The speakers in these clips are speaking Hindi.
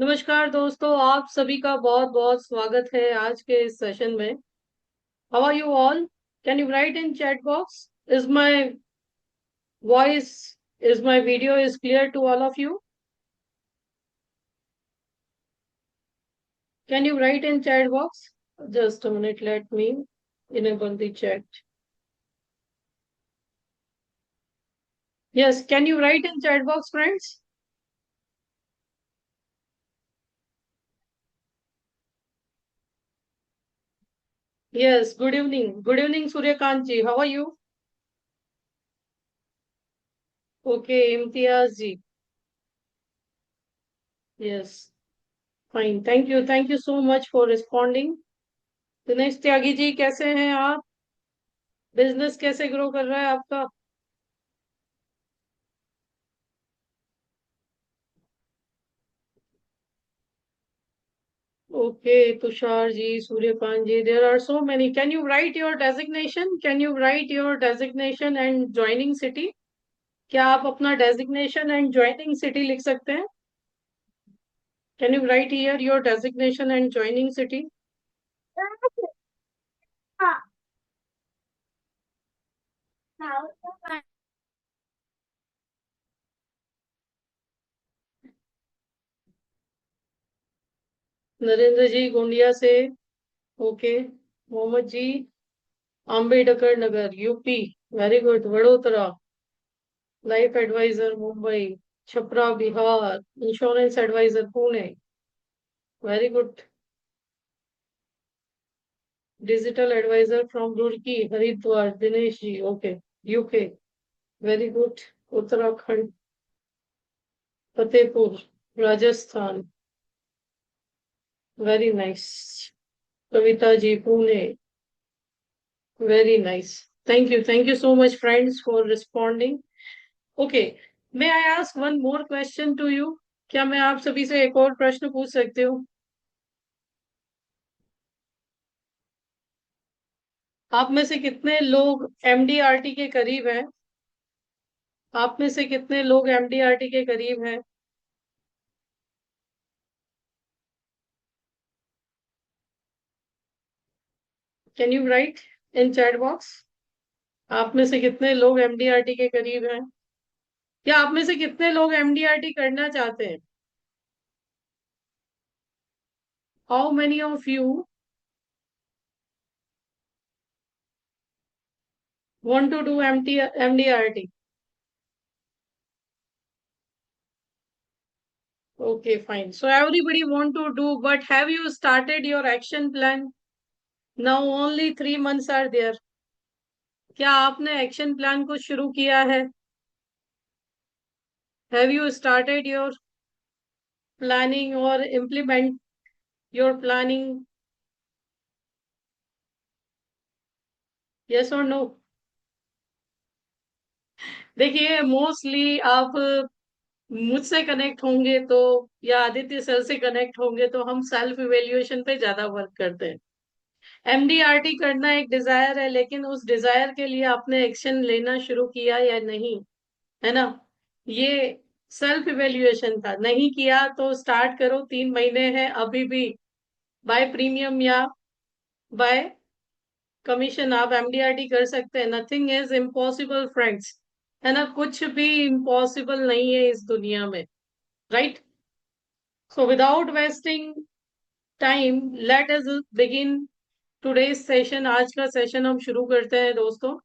नमस्कार दोस्तों, आप सभी का बहुत बहुत स्वागत है आज के इस सेशन में। How are you all? Can you write in chat box? Is my voice, is my video is clear to all of you? Can you write in chat box? Just a minute, let me enable the chat. Yes, can you write in chat box, friends? Yes, good evening. Good evening, Suryakant ji. How are you? Okay, Imtiaz ji. Yes, fine. Thank you. Thank you so much for responding. Dinesh Tyagi ji, कैसे हैं आप? बिजनेस कैसे ग्रो कर रहा है आपका? Okay, Tushar ji, Suryakant ji, there are so many. Can you write your designation? Can you write your designation and joining city? क्या आप अपना डेजिग्नेशन एंड ज्वाइनिंग सिटी लिख सकते हैं? Can you write here your designation and joining city? Narendra ji, Gondia से. Okay. Mohammed ji, Ambedkar Nagar, UP. Very good. Vadodara. Life advisor, Mumbai. Chhapra, Bihar. Insurance advisor, Pune. Very good. Digital advisor from Roorkee, Haridwar, Dinesh ji. Okay. UK. Very good. Uttarakhand. Fatehpur, Rajasthan. Very nice. Kavita ji, Pune. Very nice. Thank you so much friends for responding. Okay. May I ask one more question to you? क्या मैं आप सभी से एक और प्रश्न पूछ सकती हूँ? आप में से कितने लोग एमडीआरटी के करीब हैं? आप में से कितने लोग एमडीआरटी के करीब हैं? Can you write in chat box? आप में से कितने लोग एमडीआरटी के करीब हैं? या आप में से कितने लोग एमडीआरटी करना चाहते हैं? How many of you want to do MDRT? Okay, fine. So everybody want to do, but have you started your action plan? Now only 3 months are there. क्या आपने एक्शन प्लान को शुरू किया है? Have you started your planning or implement your planning? Yes or no? देखिए, मोस्टली आप मुझसे कनेक्ट होंगे तो, या आदित्य सर से कनेक्ट होंगे तो हम सेल्फ इवेल्युएशन पे ज्यादा वर्क करते हैं. एमडीआरटी करना एक डिजायर है, लेकिन उस डिजायर के लिए आपने एक्शन लेना शुरू किया या नहीं, है ना? ये सेल्फ इवेल्युएशन था. नहीं किया तो स्टार्ट करो. 3 महीने हैं अभी भी. बाय प्रीमियम या बाय कमीशन आप एमडीआरटी कर सकते हैं. नथिंग इज इम्पॉसिबल फ्रेंड्स, है ना? कुछ भी इम्पॉसिबल नहीं है इस दुनिया में. Right? So without wasting time, let us begin today's session. आज का सेशन हम शुरू करते हैं दोस्तों.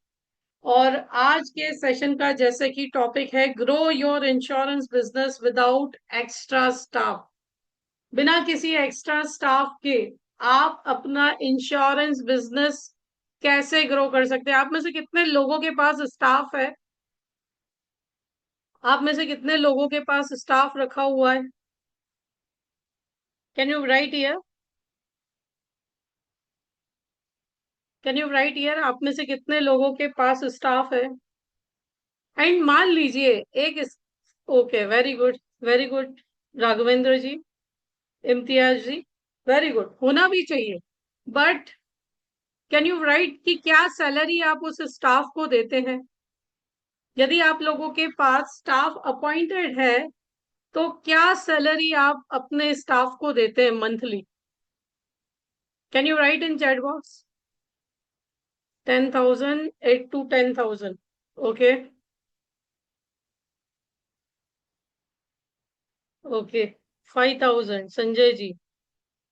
और आज के सेशन का जैसे कि टॉपिक है, grow your insurance business without extra staff. बिना किसी एक्स्ट्रा स्टाफ के आप अपना इंश्योरेंस बिजनेस कैसे ग्रो कर सकते हैं? आप में से कितने लोगों के पास स्टाफ है? आप में से कितने लोगों के पास स्टाफ रखा हुआ है? Can you write here? Can you write here? आप में से कितने लोगों के पास स्टाफ है? एंड मान लीजिए एक. Okay, very good. Very good. Raghavendra ji, Imtiaz ji, very good. होना भी चाहिए. बट कैन यू राइट कि क्या सैलरी आप उस स्टाफ को देते हैं? यदि आप लोगों के पास स्टाफ अपॉइंटेड है तो क्या सैलरी आप अपने स्टाफ को देते हैं monthly? Can you write in chat box? 10,000, 8 to 10,000। Okay. Okay. 5,000 Sanjay ji.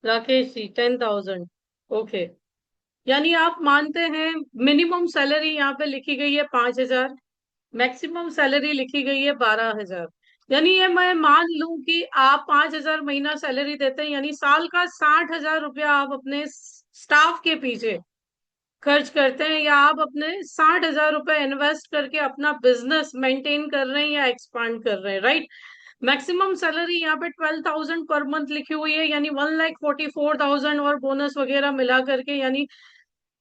Rakesh ji 10,000। Okay. यानी आप मानते हैं मिनिमम सैलरी यहाँ पे लिखी गई है 5,000, मैक्सिमम सैलरी लिखी गई है 12,000। यानी ये मैं मान लूं कि आप 5,000 महीना सैलरी देते हैं, यानी साल का 60,000 रुपया आप अपने स्टाफ के पीछे खर्च करते हैं, या आप अपने 60,000 रुपए इन्वेस्ट करके अपना बिजनेस मेंटेन कर रहे हैं या एक्सपांड कर रहे हैं, राइट? मैक्सिमम सैलरी यहाँ पे 12,000 पर मंथ लिखी हुई है, यानी 1,44,000 और बोनस वगैरह मिला करके, यानी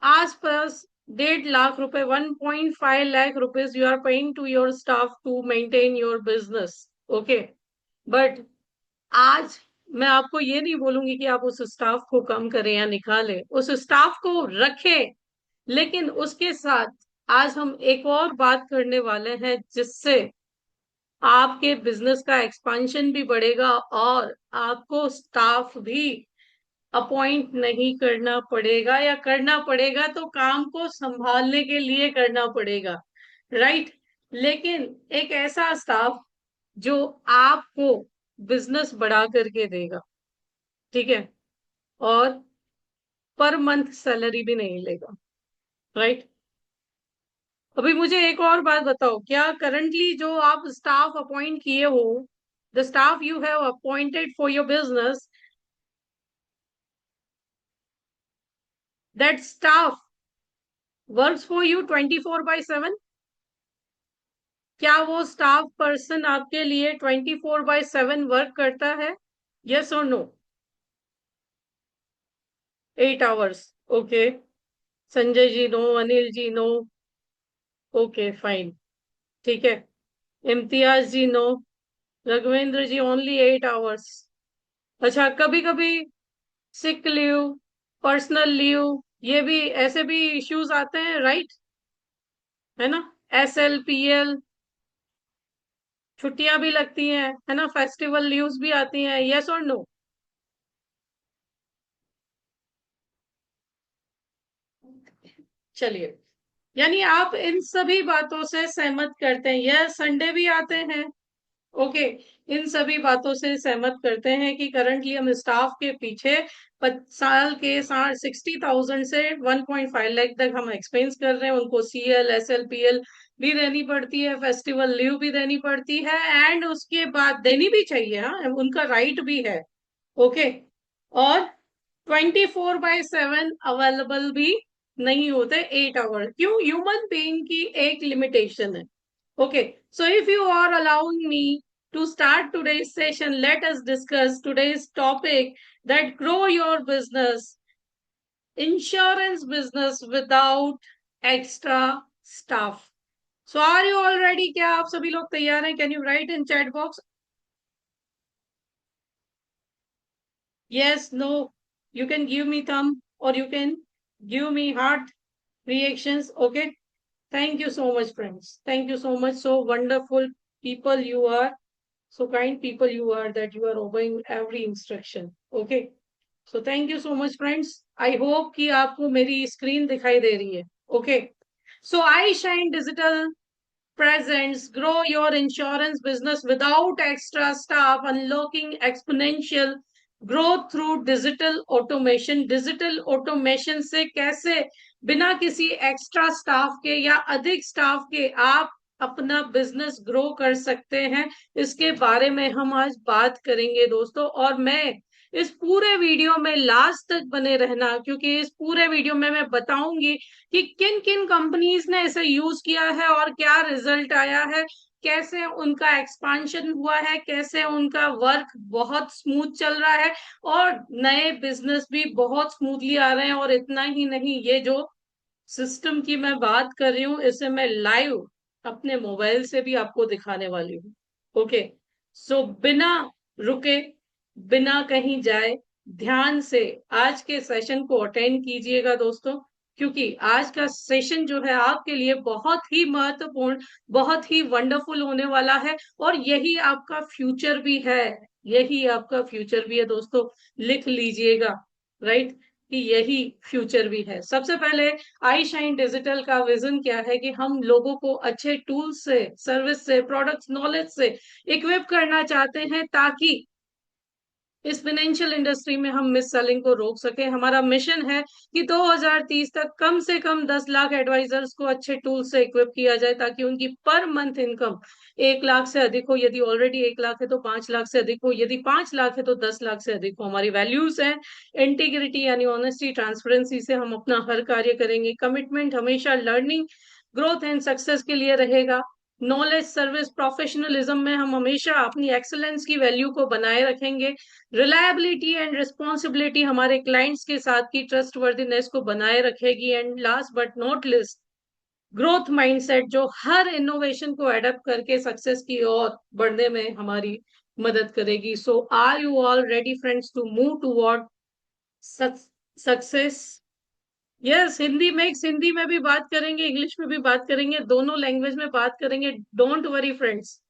आस पास 1.5 लाख रुपए, 1.5 lakh rupees you are paying to your staff to maintain your business. Okay. But आज मैं आपको ये नहीं बोलूंगी कि आप उस स्टाफ को कम करें या निकालें, उस स्टाफ को रखें। लेकिन उसके साथ आज हम एक और बात करने वाले हैं, जिससे आपके बिजनेस का एक्सपांशन भी बढ़ेगा और आपको स्टाफ भी अपॉइंट नहीं करना पड़ेगा, या करना पड़ेगा तो काम को संभालने के लिए करना पड़ेगा, राइट? लेकिन एक ऐसा स्टाफ जो आपको बिजनेस बढ़ा करके देगा, ठीक है, और पर मंथ सैलरी भी नहीं लेगा, राइट? अभी मुझे एक और बात बताओ, क्या करंटली जो आप स्टाफ अपॉइंट किए हो, the staff you have appointed for your business, that staff works for you 24/7? क्या वो स्टाफ पर्सन आपके लिए 24/7 वर्क करता है? यस और no? 8 hours. Okay. Sanjay ji no, Anil ji no. Okay fine. ठीक है। इम्तियाज जी नो। रघुवेंद्र जी ओनली 8 आवर्स। अच्छा, कभी कभी सिक लीव, पर्सनल लीव, ये भी ऐसे भी इश्यूज आते हैं, राइट? है ना? SLPL छुट्टियां भी लगती हैं, है ना? फेस्टिवल लीव्स भी आती हैं, यस और नो? चलिए, यानी आप इन सभी बातों से सहमत करते हैं, यह संडे भी आते हैं। ओके। इन सभी बातों से सहमत करते हैं कि करंटली हम स्टाफ के पीछे साल के 60,000 से 1.5 लाख तक हम एक्सपेंस कर रहे हैं। उनको CL SLPL भी देनी पड़ती है, फेस्टिवल लीव भी देनी पड़ती है, एंड उसके बाद देनी भी चाहिए, हाँ, उनका राइट भी है। ओके। और 24/7 अवेलेबल भी नहीं होते 8 आवर, क्यों? ह्यूमन बीइंग की एक लिमिटेशन है। Okay, so if you are allowing me to start today's session, let us discuss today's topic, that grow your business, insurance business without extra staff. So are you all ready? क्या आप सभी लोग तैयार हैं? Can you write in chat box? Yes, no. You can give me thumb or you can give me heart reactions. Okay. Thank you so much, friends. Thank you so much. So wonderful people you are. So kind people you are, that you are obeying every instruction. Okay. So thank you so much, friends. I hope कि आपको मेरी स्क्रीन दिखाई दे रही है. Okay. So I Shine Digital presents grow your insurance business without extra staff, unlocking exponential growth through digital automation. Digital automation से कैसे बिना किसी एक्स्ट्रा स्टाफ के या अधिक स्टाफ के आप अपना बिजनेस ग्रो कर सकते हैं, इसके बारे में हम आज बात करेंगे दोस्तों। और मैं इस पूरे वीडियो में लास्ट तक बने रहना, क्योंकि इस पूरे वीडियो में मैं बताऊंगी कि किन किन कंपनीज ने इसे यूज किया है और क्या रिजल्ट आया है, कैसे उनका एक्सपांशन हुआ है, कैसे उनका वर्क बहुत स्मूथ चल रहा है, और नए बिजनेस भी बहुत स्मूथली आ रहे हैं। और इतना ही नहीं, ये जो सिस्टम की मैं बात कर रही हूँ, इसे मैं लाइव अपने मोबाइल से भी आपको दिखाने वाली हूँ। ओके। सो बिना रुके, बिना कहीं जाए, ध्यान से आज के सेशन को अटेंड कीजिएगा दोस्तों। क्योंकि आज का सेशन जो है आपके लिए बहुत ही महत्वपूर्ण, बहुत ही वंडरफुल होने वाला है, और यही आपका फ्यूचर भी है। यही आपका फ्यूचर भी है दोस्तों, लिख लीजिएगा, राइट, कि यही फ्यूचर भी है। सबसे पहले आई शाइन डिजिटल का विजन क्या है कि हम लोगों को अच्छे टूल्स से, सर्विस से, प्रोडक्ट्स, नॉलेज से इक्विप करना चाहते हैं, ताकि इस फाइनेंशियल इंडस्ट्री में हम मिस सेलिंग को रोक सके। हमारा मिशन है कि 2030 तक कम से कम 10 लाख एडवाइजर्स को अच्छे टूल से इक्विप किया जाए, ताकि उनकी पर मंथ इनकम 1 लाख से अधिक हो। यदि ऑलरेडी 1 लाख है तो 5 लाख से अधिक हो, यदि 5 लाख है तो 10 लाख से अधिक हो। हमारी वैल्यूज हैं इंटीग्रिटी यानी ऑनेस्टी, ट्रांसपेरेंसी से हम अपना हर कार्य करेंगे। कमिटमेंट हमेशा लर्निंग, ग्रोथ एंड सक्सेस के लिए रहेगा। नॉलेज, सर्विस, प्रोफेशनलिज्म में हम हमेशा अपनी एक्सेलेंस की वैल्यू को बनाए रखेंगे। रिलायबिलिटी एंड रिस्पॉन्सिबिलिटी हमारे क्लाइंट्स के साथ की ट्रस्टवर्दीनेस को बनाए रखेगी। And last but not least, growth mindset, जो हर इनोवेशन को एडप्ट करके सक्सेस की ओर बढ़ने में हमारी मदद करेगी। So are you all ready friends to move toward success? Yes, Hindi mix, Hindi में भी बात करेंगे, इंग्लिश में भी बात करेंगे, दोनों लैंग्वेज में बात करेंगे। Don't worry friends.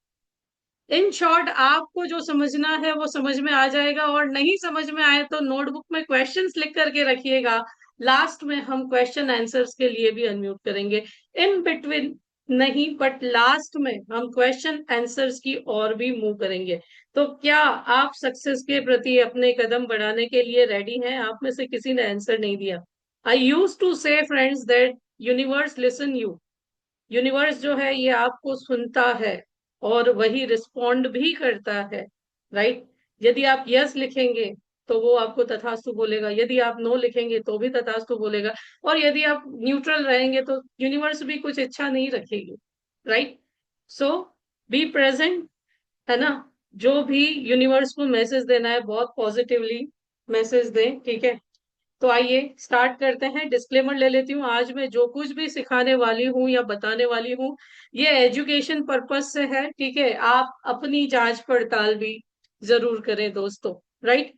In short, आपको जो समझना है वो समझ में आ जाएगा, और नहीं समझ में आए तो नोटबुक में क्वेश्चंस लिख करके रखिएगा। लास्ट में हम क्वेश्चन आंसर्स के लिए भी अनम्यूट करेंगे। इन बिटवीन नहीं, बट लास्ट में हम क्वेश्चन आंसर्स की ओर भी मूव करेंगे। तो क्या आप सक्सेस के प्रति अपने कदम बढ़ाने के लिए रेडी हैं? आप में से किसी ने आंसर नहीं दिया। आई यूज टू से friends that universe listen you. Universe जो है ये आपको सुनता है, और वही रिस्पॉन्ड भी करता है, राइट। यदि आप यस लिखेंगे तो वो आपको तथास्तु बोलेगा, यदि आप नो लिखेंगे तो भी तथास्तु बोलेगा, और यदि आप न्यूट्रल रहेंगे तो यूनिवर्स भी कुछ अच्छा नहीं रखेगी, राइट। सो बी प्रेजेंट, है ना। जो भी यूनिवर्स को मैसेज देना है बहुत पॉजिटिवली मैसेज दें, ठीक है। तो आइए स्टार्ट करते हैं। डिस्क्लेमर ले लेती हूँ, आज मैं जो कुछ भी सिखाने वाली हूँ या बताने वाली हूँ ये एजुकेशन पर्पज से है, ठीक है। आप अपनी जांच पड़ताल भी जरूर करें दोस्तों, right.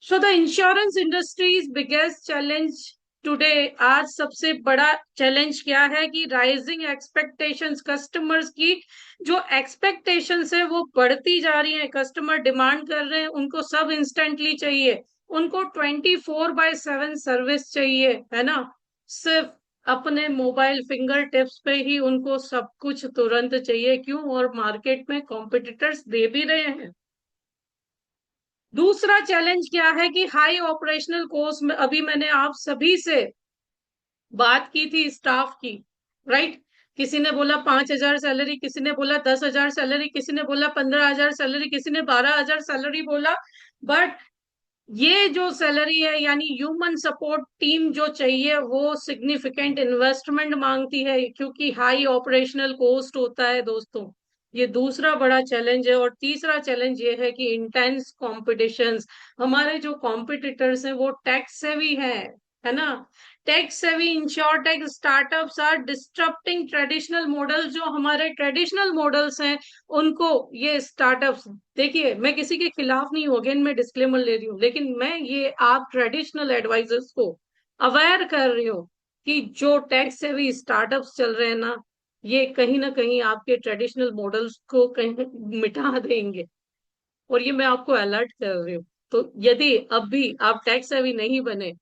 So the insurance industries biggest challenge today, आज सबसे बड़ा चैलेंज क्या है कि राइजिंग एक्सपेक्टेशंस, कस्टमर्स की जो एक्सपेक्टेशंस है वो बढ़ती जा रही है। कस्टमर डिमांड कर रहे हैं, उनको सब इंस्टेंटली चाहिए, उनको 24/7 सर्विस चाहिए, है ना। सिर्फ अपने मोबाइल फिंगर टिप्स पे ही उनको सब कुछ तुरंत चाहिए। क्यों? और मार्केट में कॉम्पिटिटर्स दे भी रहे हैं। दूसरा चैलेंज क्या है कि हाई ऑपरेशनल कॉस्ट में, अभी मैंने आप सभी से बात की थी स्टाफ की, राइट। किसी ने बोला 5,000 सैलरी, किसी ने बोला 10,000 सैलरी, किसी ने बोला 15,000 सैलरी, किसी ने 12,000 सैलरी बोला। बट ये जो सैलरी है यानी ह्यूमन सपोर्ट टीम जो चाहिए वो सिग्निफिकेंट इन्वेस्टमेंट मांगती है, क्योंकि हाई ऑपरेशनल कॉस्ट होता है दोस्तों। ये दूसरा बड़ा चैलेंज है। और तीसरा चैलेंज ये है कि इंटेंस कॉम्पिटिशंस, हमारे जो कॉम्पिटिटर्स हैं वो टैक्स सेवी है ना। Tech savvy insurtech startups are disrupting traditional model, जो हमारे ट्रेडिशनल मॉडल्स हैं उनको ये स्टार्टअप्स, देखिए मैं किसी के खिलाफ नहीं हूँ, अगेन मैं डिस्क्लेमर ले रही हूँ, लेकिन मैं ये आप ट्रेडिशनल एडवाइजर्स को अवेयर कर रही हूँ कि जो टैक्स सेवी स्टार्टअप्स चल रहे हैं ना, ये कहीं ना कहीं आपके ट्रेडिशनल मॉडल्स को कहीं मिटा देंगे, और ये मैं आपको अलर्ट कर रही हूँ। तो यदि अब भी आप टैक्स सेवी नहीं बने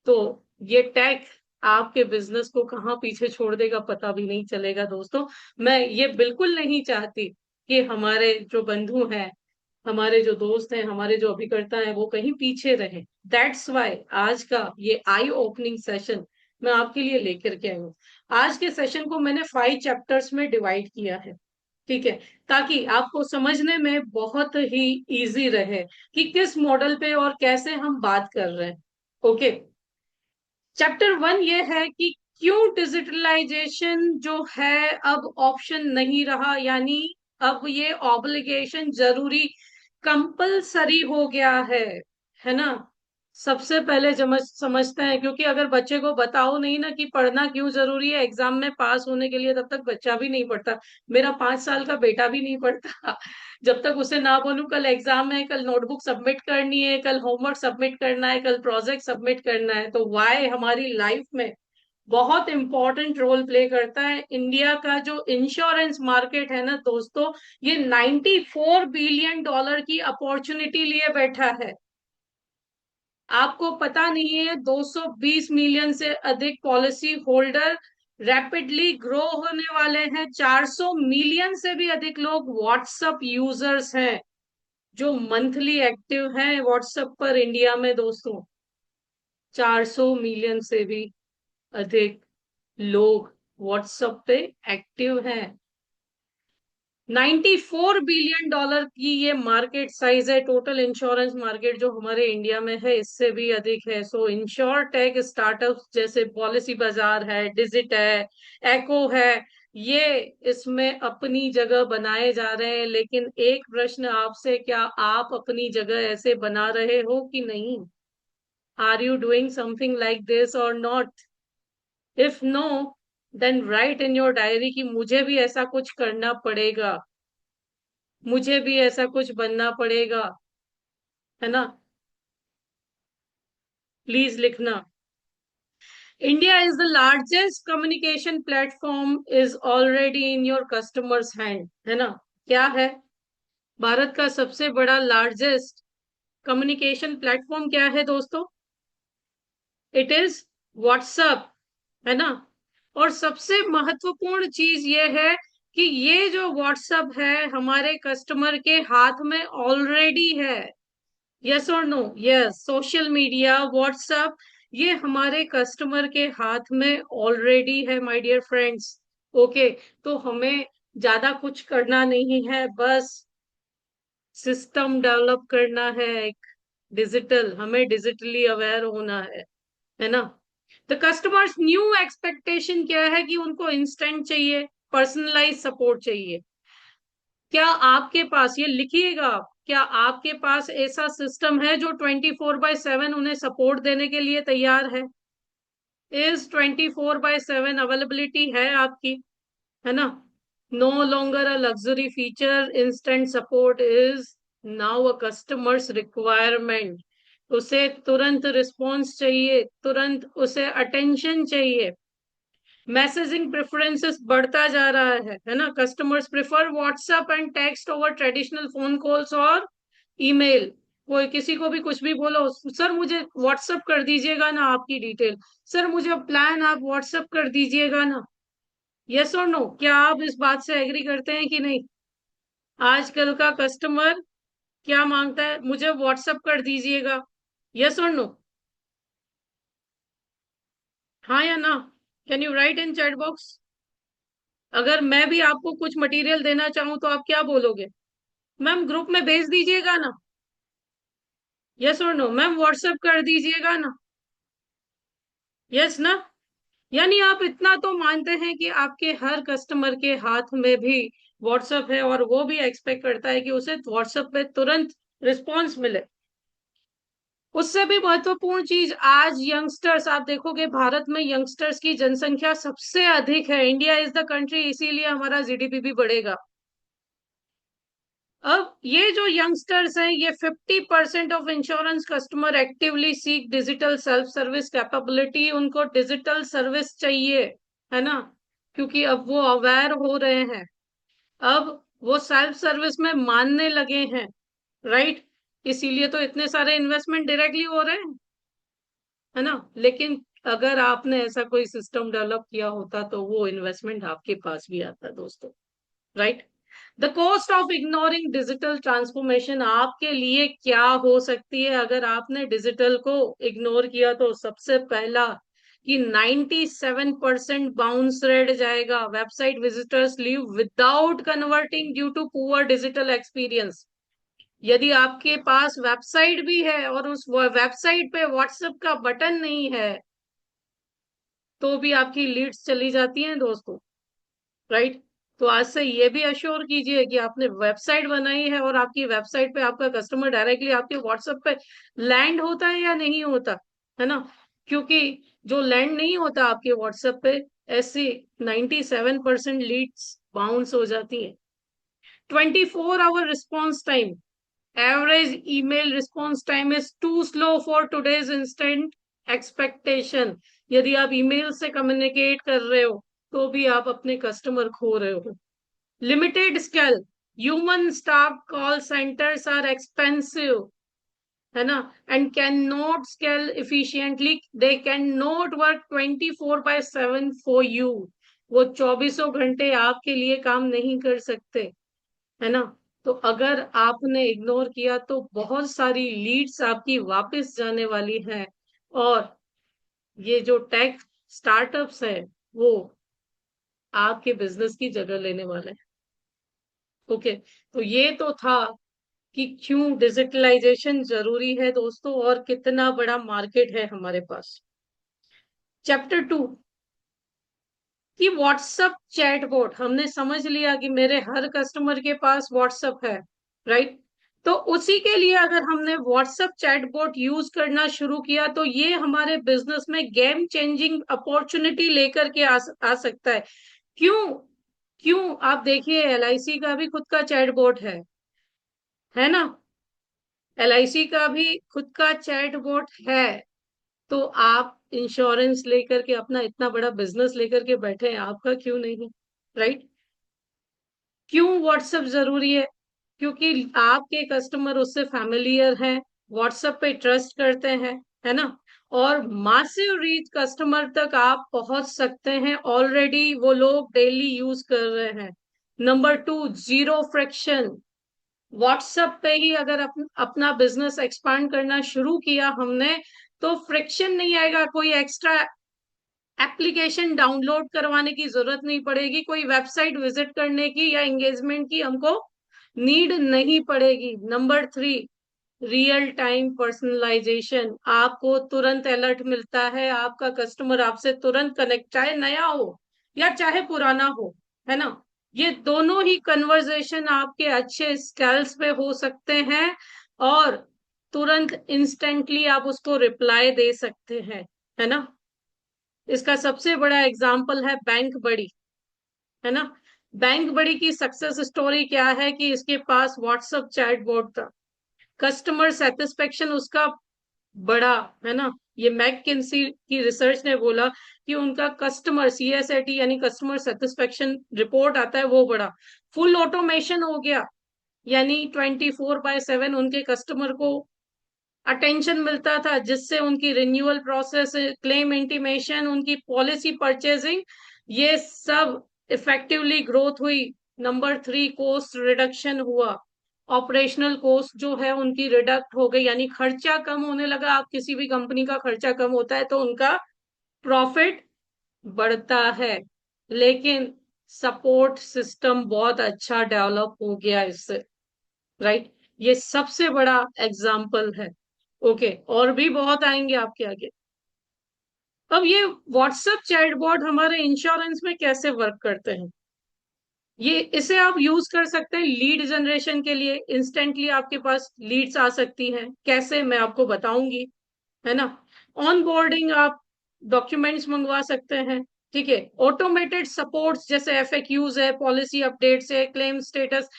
तो ये टैग आपके बिजनेस को कहाँ पीछे छोड़ देगा पता भी नहीं चलेगा दोस्तों। मैं ये बिल्कुल नहीं चाहती कि हमारे जो बंधु हैं, हमारे जो दोस्त हैं, हमारे जो अभिकर्ता हैं वो कहीं पीछे रहे। दैट्स वाई आज का ये आई ओपनिंग सेशन मैं आपके लिए लेकर के आई हूँ। आज के सेशन को मैंने 5 चैप्टर्स में डिवाइड किया है, ठीक है, ताकि आपको समझने में बहुत ही इजी रहे कि किस मॉडल पे और कैसे हम बात कर रहे हैं। ओके, चैप्टर 1 ये है कि क्यों डिजिटलाइजेशन जो है अब ऑप्शन नहीं रहा, यानी अब ये ऑब्लिगेशन जरूरी, कंपलसरी हो गया है ना। सबसे पहले समझते हैं, क्योंकि अगर बच्चे को बताओ नहीं ना कि पढ़ना क्यों जरूरी है एग्जाम में पास होने के लिए, तब तक बच्चा भी नहीं पढ़ता। मेरा 5 साल का बेटा भी नहीं पढ़ता जब तक उसे ना बोलूं कल एग्जाम है, कल नोटबुक सबमिट करनी है, कल होमवर्क सबमिट करना है, कल प्रोजेक्ट सबमिट करना है। तो वाई हमारी लाइफ में बहुत इंपॉर्टेंट रोल प्ले करता है। इंडिया का जो इंश्योरेंस मार्केट है ना दोस्तों, ये 94 बिलियन डॉलर की अपॉर्चुनिटी लिए बैठा है। आपको पता नहीं है, 220 मिलियन से अधिक पॉलिसी होल्डर रैपिडली ग्रो होने वाले हैं। 400 मिलियन से भी अधिक लोग व्हाट्सएप यूजर्स हैं जो मंथली एक्टिव हैं व्हाट्सएप पर इंडिया में दोस्तों। 400 मिलियन से भी अधिक लोग व्हाट्सएप पे एक्टिव हैं। 94 बिलियन डॉलर की ये मार्केट साइज है, टोटल इंश्योरेंस मार्केट जो हमारे इंडिया में है इससे भी अधिक है। सो इंश्योर टेक स्टार्टअप जैसे पॉलिसी बाजार है, डिजिट है, एको है, ये इसमें अपनी जगह बनाए जा रहे हैं। लेकिन एक प्रश्न आपसे, क्या आप अपनी जगह ऐसे बना रहे हो कि नहीं? Are you doing something like this और not? If no, then write in your diary कि मुझे भी ऐसा कुछ करना पड़ेगा, मुझे भी ऐसा कुछ बनना पड़ेगा, है ना? प्लीज लिखना। India is the largest communication platform is already in your customers hand, है ना? क्या है? भारत का सबसे बड़ा लार्जेस्ट कम्युनिकेशन प्लेटफॉर्म क्या है दोस्तों? इट इज व्हाट्सएप, है ना? और सबसे महत्वपूर्ण चीज ये है कि ये जो व्हाट्सएप है हमारे कस्टमर के हाथ में ऑलरेडी है। यस और no? Yes, social media, WhatsApp, ये हमारे कस्टमर के हाथ में ऑलरेडी है माय डियर फ्रेंड्स। ओके, तो हमें ज्यादा कुछ करना नहीं है, बस सिस्टम डेवलप करना है एक डिजिटल, हमें डिजिटली अवेयर होना है ना? द कस्टमर्स न्यू एक्सपेक्टेशन क्या है कि उनको इंस्टेंट चाहिए, पर्सनलाइज सपोर्ट चाहिए। क्या आपके पास, ये लिखिएगा आप, क्या आपके पास ऐसा सिस्टम है जो 24/7 उन्हें सपोर्ट देने के लिए तैयार है? इज 24/7 अवेलेबिलिटी है आपकी, है ना? No longer a luxury feature, instant support is now a customer's requirement. उसे तुरंत रिस्पॉन्स चाहिए, तुरंत उसे अटेंशन चाहिए। मैसेजिंग प्रेफरेंसेस बढ़ता जा रहा है ना? Customers prefer WhatsApp and text over traditional phone calls और ईमेल। कोई किसी को भी कुछ भी बोलो, सर मुझे व्हाट्सएप कर दीजिएगा ना आपकी डिटेल, सर मुझे प्लान आप व्हाट्सएप कर दीजिएगा ना। यस और नो? क्या आप इस बात से एग्री करते हैं कि नहीं? आजकल का कस्टमर क्या मांगता है? मुझे व्हाट्सएप कर दीजिएगा। यस और नो? हाँ या ना? Can you write in chat box? अगर मैं भी आपको कुछ मटेरियल देना चाहूँ तो आप क्या बोलोगे? मैम ग्रुप में भेज दीजिएगा ना। यस और नो? मैम व्हाट्सएप कर दीजिएगा ना। यस ना? यानी आप इतना तो मानते हैं कि आपके हर कस्टमर के हाथ में भी व्हाट्सएप है और वो भी एक्सपेक्ट करता है कि उसे व्हाट्सएप पे तुरंत रिस्पॉन्स मिले। उससे भी महत्वपूर्ण चीज, आज यंगस्टर्स, आप देखोगे भारत में यंगस्टर्स की जनसंख्या सबसे अधिक है। इंडिया इज द कंट्री, इसीलिए हमारा जीडीपी भी बढ़ेगा। अब ये जो यंगस्टर्स हैं, ये 50% of insurance customer actively seek digital self service capability. उनको डिजिटल सर्विस चाहिए, है ना? क्योंकि अब वो अवेयर हो रहे हैं, अब वो सेल्फ सर्विस में मानने लगे हैं, राइट? इसीलिए तो इतने सारे इन्वेस्टमेंट डायरेक्टली हो रहे हैं, है ना? लेकिन अगर आपने ऐसा कोई सिस्टम डेवलप किया होता तो वो इन्वेस्टमेंट आपके पास भी आता दोस्तों, right? The cost of ignoring digital transformation आपके लिए क्या हो सकती है अगर आपने डिजिटल को इग्नोर किया? तो सबसे पहला कि 97% बाउंस रेट जाएगा। Website visitors leave without converting due to poor digital experience. यदि आपके पास वेबसाइट भी है और उस वेबसाइट पे व्हाट्सएप का बटन नहीं है तो भी आपकी लीड्स चली जाती हैं दोस्तों, राइट? तो आज से ये भी अश्योर कीजिए कि आपने वेबसाइट बनाई है और आपकी वेबसाइट पे आपका कस्टमर डायरेक्टली आपके व्हाट्सएप पे लैंड होता है या नहीं होता, है ना? क्योंकि जो लैंड नहीं होता आपके व्हाट्सएप पे, ऐसी 97% लीड्स बाउंस हो जाती हैं। 24 hour response time, average email response time is too slow for today's instant expectation. यदि आप ईमेल से कम्युनिकेट कर रहे हो तो भी आप अपने कस्टमर खो रहे हो। Limited scale, human staff call centres are expensive, है ना, and can not scale efficiently, they can not work 24/7 for you. वो चौबीसों घंटे आपके लिए काम नहीं कर सकते, है ना। तो अगर आपने इग्नोर किया तो बहुत सारी लीड्स आपकी वापस जाने वाली हैं, और ये जो टेक स्टार्टअप्स है वो आपके बिजनेस की जगह लेने वाले हैं। ओके, तो ये तो था कि क्यों डिजिटलाइजेशन जरूरी है दोस्तों, और कितना बड़ा मार्केट है हमारे पास। चैप्टर 2, कि व्हाट्सएप चैटबॉट, हमने समझ लिया कि मेरे हर कस्टमर के पास व्हाट्सएप है, राइट। तो उसी के लिए अगर हमने व्हाट्सएप चैटबॉट यूज करना शुरू किया तो ये हमारे बिजनेस में गेम चेंजिंग अपॉर्चुनिटी लेकर के आ सकता है। क्यों? क्यों? आप देखिए, एलआईसी का भी खुद का चैटबॉट है ना। एलआईसी का भी खुद का चैटबॉट है। तो आप इंश्योरेंस लेकर के अपना इतना बड़ा बिजनेस लेकर के बैठे हैं, आपका क्यों नहीं, राइट। क्यों व्हाट्सएप जरूरी है? क्योंकि आपके कस्टमर उससे फैमिलियर हैं, व्हाट्सएप पे ट्रस्ट करते हैं, है ना। और मासिव रीच कस्टमर तक आप पहुंच सकते हैं, ऑलरेडी वो लोग डेली यूज कर रहे हैं। Number 2, zero friction. व्हाट्सएप पे ही अगर अपना बिजनेस एक्सपांड करना शुरू किया हमने, तो फ्रिक्शन नहीं आएगा, कोई एक्स्ट्रा एप्लीकेशन डाउनलोड करवाने की जरूरत नहीं पड़ेगी, कोई वेबसाइट विजिट करने की या एंगेजमेंट की हमको नीड नहीं पड़ेगी। Number 3, real time personalisation. आपको तुरंत अलर्ट मिलता है, आपका कस्टमर आपसे तुरंत कनेक्ट, चाहे नया हो या चाहे पुराना हो, है ना। ये दोनों ही कन्वर्सेशन आपके अच्छे स्किल्स पे हो सकते हैं, और तुरंत इंस्टेंटली आप उसको रिप्लाई दे सकते हैं, है ना। इसका सबसे बड़ा एग्जाम्पल है बैंक बड़ी, है ना। बैंक बड़ी की सक्सेस स्टोरी क्या है कि इसके पास व्हाट्सएप चैटबॉट था, कस्टमर सेटिस्फेक्शन उसका बड़ा, है ना। ये मैककिंसी की रिसर्च ने बोला कि उनका कस्टमर सीएसएटी यानी कस्टमर सेटिस्फेक्शन रिपोर्ट आता है वो बड़ा। फुल ऑटोमेशन हो गया, यानी 24/7 उनके कस्टमर को अटेंशन मिलता था, जिससे उनकी रिन्यूअल प्रोसेस, क्लेम इंटीमेशन, उनकी पॉलिसी परचेजिंग, ये सब इफेक्टिवली ग्रोथ हुई। नंबर 3, कॉस्ट रिडक्शन हुआ, ऑपरेशनल कॉस्ट जो है उनकी रिडक्ट हो गई, यानी खर्चा कम होने लगा। आप किसी भी कंपनी का खर्चा कम होता है तो उनका प्रॉफिट बढ़ता है। लेकिन सपोर्ट सिस्टम बहुत अच्छा डेवलप हो गया इससे, राइट। ये सबसे बड़ा एग्जाम्पल है। ओके, और भी बहुत आएंगे आपके आगे। अब ये व्हाट्सएप चैटबॉट हमारे इंश्योरेंस में कैसे वर्क करते हैं? ये इसे आप यूज कर सकते हैं लीड जनरेशन के लिए, इंस्टेंटली आपके पास लीड्स आ सकती हैं। कैसे, मैं आपको बताऊंगी, है ना। ऑन बोर्डिंग, आप डॉक्यूमेंट्स मंगवा सकते हैं, ठीक है। ऑटोमेटेड सपोर्ट्स जैसे एफएक्यूज है, पॉलिसी अपडेट्स है, क्लेम स्टेटस,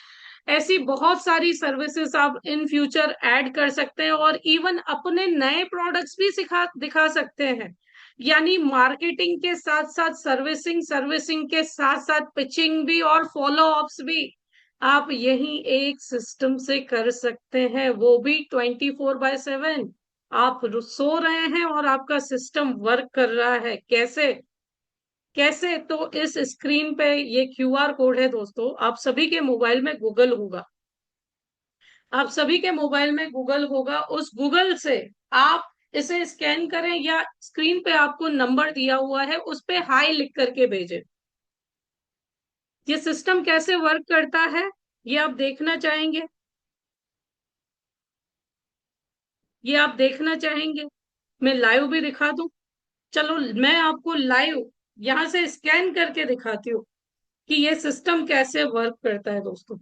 ऐसी बहुत सारी सर्विसेज आप इन फ्यूचर ऐड कर सकते हैं, और इवन अपने नए प्रोडक्ट्स भी सिखा दिखा सकते हैं। यानी मार्केटिंग के साथ साथ सर्विसिंग, सर्विसिंग के साथ साथ पिचिंग भी और फॉलो अप्स भी आप यही एक सिस्टम से कर सकते हैं, वो भी 24/7। आप सो रहे हैं और आपका सिस्टम वर्क कर रहा है। कैसे? कैसे? तो इस स्क्रीन पे ये क्यूआर कोड है दोस्तों, आप सभी के मोबाइल में गूगल होगा, आप सभी के मोबाइल में गूगल होगा, उस गूगल से आप इसे स्कैन करें, या स्क्रीन पे आपको नंबर दिया हुआ है उस पे हाई लिख करके भेजें। ये सिस्टम कैसे वर्क करता है ये आप देखना चाहेंगे? ये आप देखना चाहेंगे? मैं लाइव भी दिखा दूं? चलो, मैं आपको लाइव यहां से स्कैन करके दिखाती हूँ कि ये सिस्टम कैसे वर्क करता है दोस्तों।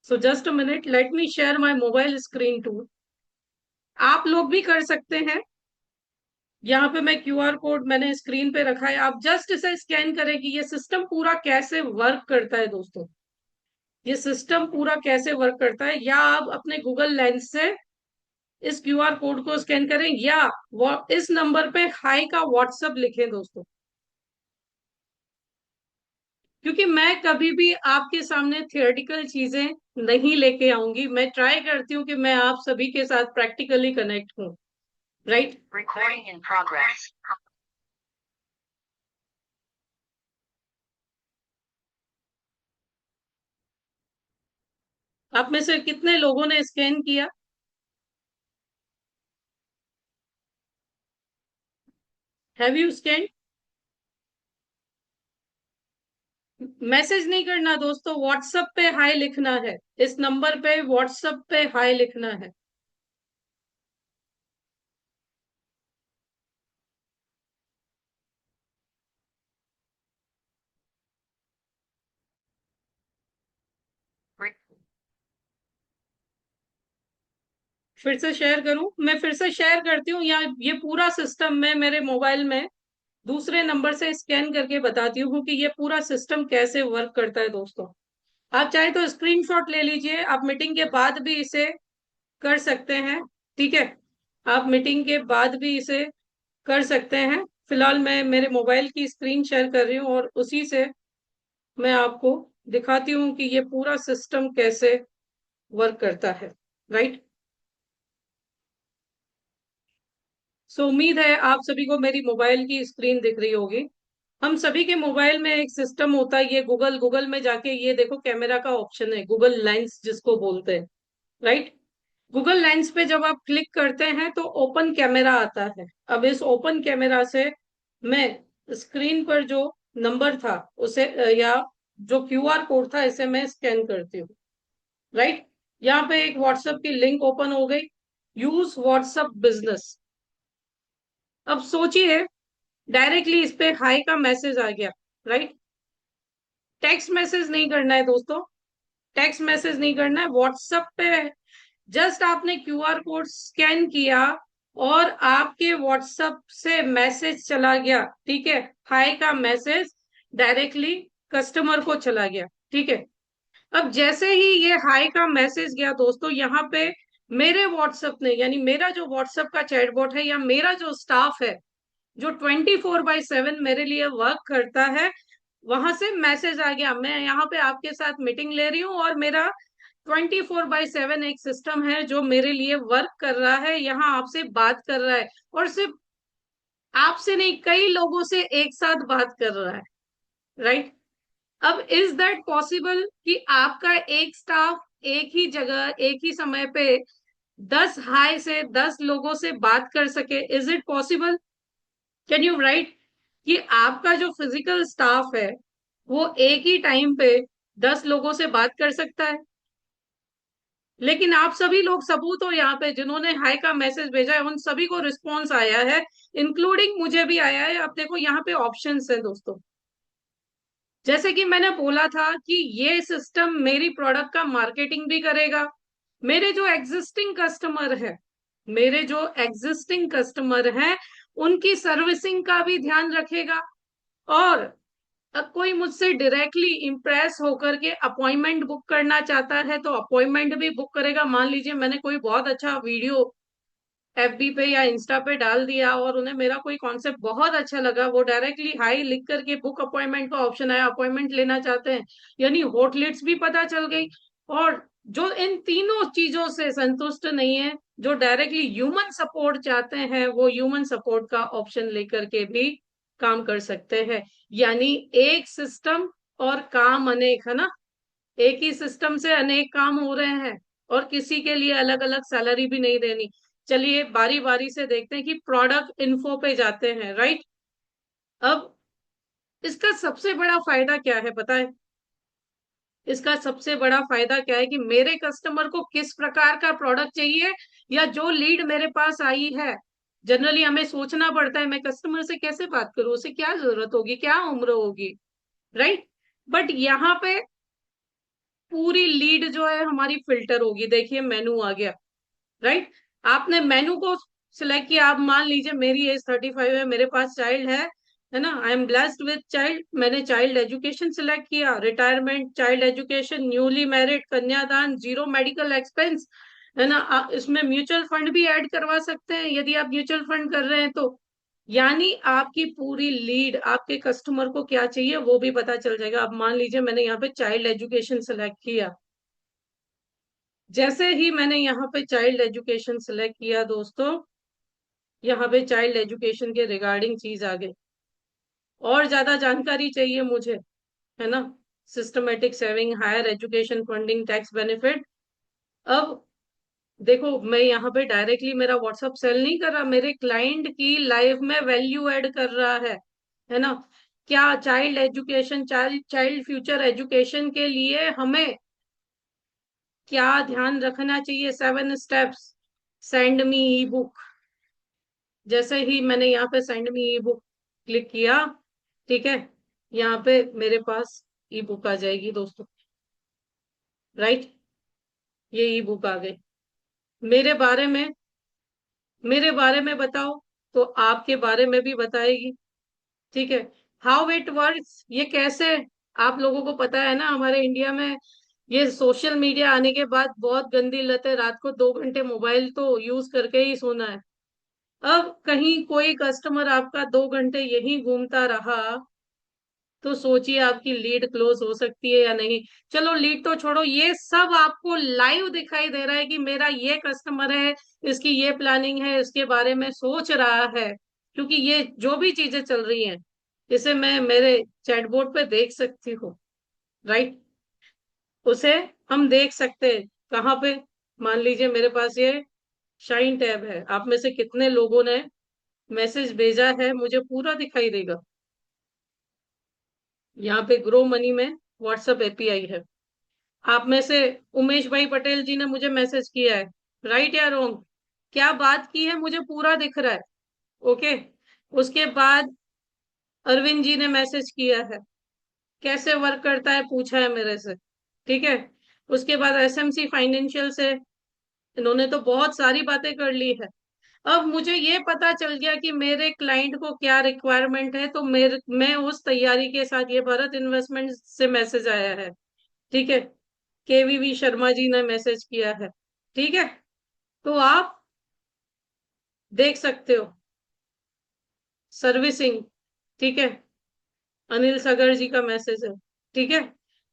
So just a minute, let me share my mobile screen too. आप लोग भी कर सकते हैं। यहाँ पे मैं क्यूआर कोड मैंने स्क्रीन पे रखा है, आप जस्ट इसे स्कैन करें कि ये सिस्टम पूरा कैसे वर्क करता है दोस्तों। ये सिस्टम पूरा कैसे वर्क करता है, या आप अपने गूगल लेंस से इस क्यूआर कोड को स्कैन करें या इस नंबर पे हाई का व्हाट्सएप लिखें दोस्तों। क्योंकि मैं कभी भी आपके सामने थियोरेटिकल चीजें नहीं लेके आऊंगी, मैं ट्राई करती हूँ कि मैं आप सभी के साथ प्रैक्टिकली कनेक्ट हूँ, राइट। Recording in progress. आप में से कितने लोगों ने स्कैन किया? Have you scan? मैसेज नहीं करना दोस्तों, व्हाट्सएप पे हाई लिखना है। इस नंबर पे व्हाट्सएप पे हाई लिखना है। फिर से शेयर करूं? मैं फिर से शेयर करती हूँ, या ये पूरा सिस्टम मैं मेरे मोबाइल में दूसरे नंबर से स्कैन करके बताती हूँ कि ये पूरा सिस्टम कैसे वर्क करता है दोस्तों। आप चाहे तो स्क्रीनशॉट ले लीजिए, आप मीटिंग के बाद भी इसे कर सकते हैं, ठीक है। आप मीटिंग के बाद भी इसे कर सकते हैं। फिलहाल मैं मेरे मोबाइल की स्क्रीन शेयर कर रही हूँ और उसी से मैं आपको दिखाती हूँ कि ये पूरा सिस्टम कैसे वर्क करता है, राइट। सो उम्मीद है आप सभी को मेरी मोबाइल की स्क्रीन दिख रही होगी। हम सभी के मोबाइल में एक सिस्टम होता है, ये गूगल गूगल में जाके ये देखो कैमरा का ऑप्शन है, गूगल लेंस जिसको बोलते हैं, राइट। गूगल लेंस पे जब आप क्लिक करते हैं तो ओपन कैमरा आता है। अब इस ओपन कैमरा से मैं स्क्रीन पर जो नंबर था उसे या जो क्यूआर कोड था इसे मैं स्कैन करती हूँ, राइट। यहाँ पे एक व्हाट्सएप की लिंक ओपन हो गई, यूज व्हाट्सएप बिजनेस। अब सोचिए, डायरेक्टली इस पे हाई का मैसेज आ गया, राइट। टेक्स्ट मैसेज नहीं करना है दोस्तों, टेक्स्ट मैसेज नहीं करना है। व्हाट्सएप पे जस्ट आपने क्यूआर कोड स्कैन किया और आपके व्हाट्सएप से मैसेज चला गया, ठीक है। हाई का मैसेज डायरेक्टली कस्टमर को चला गया, ठीक है। अब जैसे ही ये हाई का मैसेज गया दोस्तों, यहाँ पे मेरे व्हाट्सएप ने, यानी मेरा जो व्हाट्सएप का चैटबॉट है या मेरा जो स्टाफ है जो 24/7 मेरे लिए वर्क करता है, वहां से मैसेज आ गया मैं यहाँ पे आपके साथ मीटिंग ले रही हूँ और मेरा 24/7 एक सिस्टम है जो मेरे लिए वर्क कर रहा है, यहाँ आपसे बात कर रहा है। और सिर्फ आपसे नहीं, कई लोगों से एक साथ बात कर रहा है, राइट। अब इज दैट पॉसिबल कि आपका एक स्टाफ एक ही जगह एक ही समय पे 10 हाई से 10 लोगों से बात कर सके? Is it possible? Can you right कि आपका जो फिजिकल स्टाफ है वो एक ही टाइम पे 10 लोगों से बात कर सकता है? लेकिन आप सभी लोग सबूत हो यहाँ पे, जिन्होंने हाई का मैसेज भेजा है उन सभी को रिस्पॉन्स आया है, इंक्लूडिंग मुझे भी आया है। अब देखो यहाँ पे ऑप्शंस है दोस्तों। जैसे कि मैंने बोला था कि ये सिस्टम मेरी प्रोडक्ट का मार्केटिंग भी करेगा, मेरे जो एग्जिस्टिंग कस्टमर है, मेरे जो एग्जिस्टिंग कस्टमर हैं उनकी सर्विसिंग का भी ध्यान रखेगा, और अब कोई मुझसे डायरेक्टली इम्प्रेस होकर के अपॉइंटमेंट बुक करना चाहता है तो अपॉइंटमेंट भी बुक करेगा। मान लीजिए मैंने कोई बहुत अच्छा वीडियो एफबी पे या इंस्टा पे डाल दिया और उन्हें मेरा कोई कॉन्सेप्ट बहुत अच्छा लगा, वो डायरेक्टली हाई लिख करके बुक अपॉइंटमेंट का ऑप्शन आया, अपॉइंटमेंट लेना चाहते हैं, यानी हॉट लीड्स भी पता चल गई। और जो इन तीनों चीजों से संतुष्ट नहीं है, जो डायरेक्टली ह्यूमन सपोर्ट चाहते हैं, वो ह्यूमन सपोर्ट का ऑप्शन लेकर के भी काम कर सकते हैं। यानी एक सिस्टम और काम अनेक, है ना। एक ही सिस्टम से अनेक काम हो रहे हैं और किसी के लिए अलग अलग सैलरी भी नहीं देनी। चलिए बारी बारी से देखते हैं कि प्रोडक्ट इन्फो पे जाते हैं, राइट। अब इसका सबसे बड़ा फायदा क्या है पता है? इसका सबसे बड़ा फायदा क्या है कि मेरे कस्टमर को किस प्रकार का प्रोडक्ट चाहिए, या जो लीड मेरे पास आई है, जनरली हमें सोचना पड़ता है मैं कस्टमर से कैसे बात करूं, उसे क्या जरूरत होगी, क्या उम्र होगी, राइट। बट यहाँ पे पूरी लीड जो है हमारी फिल्टर होगी। देखिए मेनू आ गया, राइट। आपने मेनू को सिलेक्ट किया, आप मान लीजिए मेरी एज 35 है, मेरे पास चाइल्ड है ना, I am blessed with child. मैंने चाइल्ड एजुकेशन सिलेक्ट किया, retirement, child education, newly married, कन्यादान, जीरो मेडिकल एक्सपेंस, है ना। इसमें म्यूचुअल फंड भी ऐड करवा सकते हैं यदि आप म्यूचुअल फंड कर रहे हैं तो। यानी आपकी पूरी लीड, आपके कस्टमर को क्या चाहिए वो भी पता चल जाएगा। अब मान लीजिए मैंने यहाँ पे चाइल्ड एजुकेशन सेलेक्ट किया, जैसे ही मैंने यहाँ पे चाइल्ड एजुकेशन सेलेक्ट किया दोस्तों, यहाँ पे चाइल्ड एजुकेशन के रिगार्डिंग चीज आ गई। और ज्यादा जानकारी चाहिए मुझे, है ना, systematic saving, higher education funding, tax benefit. अब देखो मैं यहाँ पे डायरेक्टली मेरा व्हाट्सअप सेल नहीं कर रहा, मेरे क्लाइंट की लाइफ में वैल्यू ऐड कर रहा है ना। क्या child education, child child future education के लिए हमें क्या ध्यान रखना चाहिए, 7 स्टेप्स। सेंड मी ई बुक। जैसे ही मैंने यहाँ पे सेंड मी ई बुक क्लिक किया, ठीक है, यहाँ पे मेरे पास ई बुक आ जाएगी दोस्तों, राइट। ये ई बुक आ गई। मेरे बारे में, मेरे बारे में बताओ, तो आपके बारे में भी बताएगी, ठीक है। हाउ इट वर्क्स, ये कैसे, आप लोगों को पता है ना हमारे इंडिया में ये सोशल मीडिया आने के बाद बहुत गंदी लत है, रात को 2 घंटे मोबाइल तो यूज करके ही सोना है। अब कहीं कोई कस्टमर आपका 2 घंटे यही घूमता रहा, तो सोचिए आपकी लीड क्लोज हो सकती है या नहीं। चलो लीड तो छोड़ो, ये सब आपको लाइव दिखाई दे रहा है कि मेरा ये कस्टमर है, इसकी ये प्लानिंग है, इसके बारे में सोच रहा है। क्योंकि ये जो भी चीजें चल रही हैं, इसे मैं मेरे चैटबॉट पे देख सकती हूँ, राइट। उसे हम देख सकते हैं कहाँ पे। मान लीजिए मेरे पास ये शाइन टैब है, आप में से कितने लोगों ने मैसेज भेजा है मुझे पूरा दिखाई देगा। यहाँ पे ग्रो मनी में व्हाट्सएप एपीआई है। आप में से उमेश भाई पटेल जी ने मुझे मैसेज किया है, राइट या रॉन्ग, क्या बात की है मुझे पूरा दिख रहा है। ओके। उसके बाद अरविंद जी ने मैसेज किया है, कैसे वर्क करता है पूछा है मेरे से, ठीक है। उसके बाद एसएमसी फाइनेंशियल से, इन्होंने तो बहुत सारी बातें कर ली है। अब मुझे ये पता चल गया कि मेरे क्लाइंट को क्या रिक्वायरमेंट है, तो मैं उस तैयारी के साथ, ये भारत इन्वेस्टमेंट से मैसेज आया है, ठीक है। केवीवी शर्मा जी ने मैसेज किया है, ठीक है। तो आप देख सकते हो सर्विसिंग, ठीक है, अनिल सगर जी का मैसेज है, ठीक है।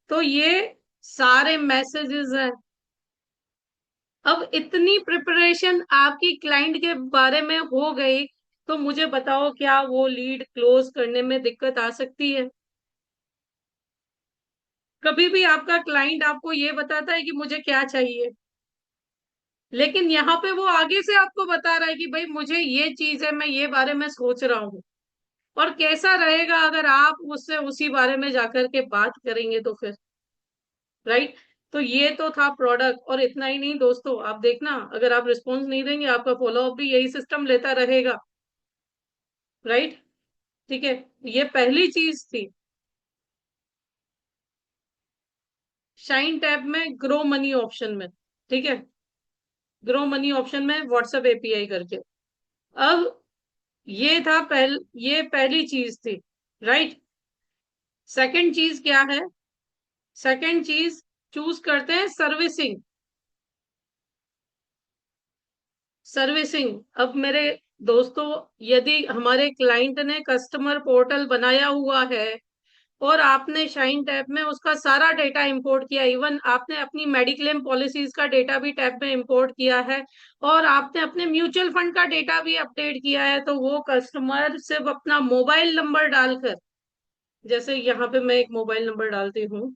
तो ये सारे मैसेजेस हैं। अब इतनी प्रिपरेशन आपकी क्लाइंट के बारे में हो गई, तो मुझे बताओ क्या वो लीड क्लोज करने में दिक्कत आ सकती है। कभी भी आपका क्लाइंट आपको ये बताता है कि मुझे क्या चाहिए, लेकिन यहाँ पे वो आगे से आपको बता रहा है कि भाई मुझे ये चीज है, मैं ये बारे में सोच रहा हूँ। और कैसा रहेगा अगर आप उससे उसी बारे में जाकर के बात करेंगे तो फिर, राइट। तो ये तो था प्रोडक्ट, और इतना ही नहीं दोस्तों, आप देखना अगर आप रिस्पॉन्स नहीं देंगे आपका फॉलोअप भी यही सिस्टम लेता रहेगा, राइट, ठीक है। ये पहली चीज थी। शाइन टैब में ग्रो मनी ऑप्शन में, ठीक है, ग्रो मनी ऑप्शन में व्हाट्सएप एपीआई करके। अब ये पहली चीज थी, राइट। सेकंड चीज क्या है, सेकंड चीज चूज करते हैं सर्विसिंग। सर्विसिंग, अब मेरे दोस्तों, यदि हमारे क्लाइंट ने कस्टमर पोर्टल बनाया हुआ है और आपने शाइन टैब में उसका सारा डेटा इंपोर्ट किया, इवन आपने अपनी मेडिक्लेम पॉलिसीज का डेटा भी टैब में इंपोर्ट किया है, और आपने अपने म्यूचुअल फंड का डेटा भी अपडेट किया है, तो वो कस्टमर सिर्फ अपना मोबाइल नंबर डालकर, जैसे यहाँ पे मैं एक मोबाइल नंबर डालती हूँ,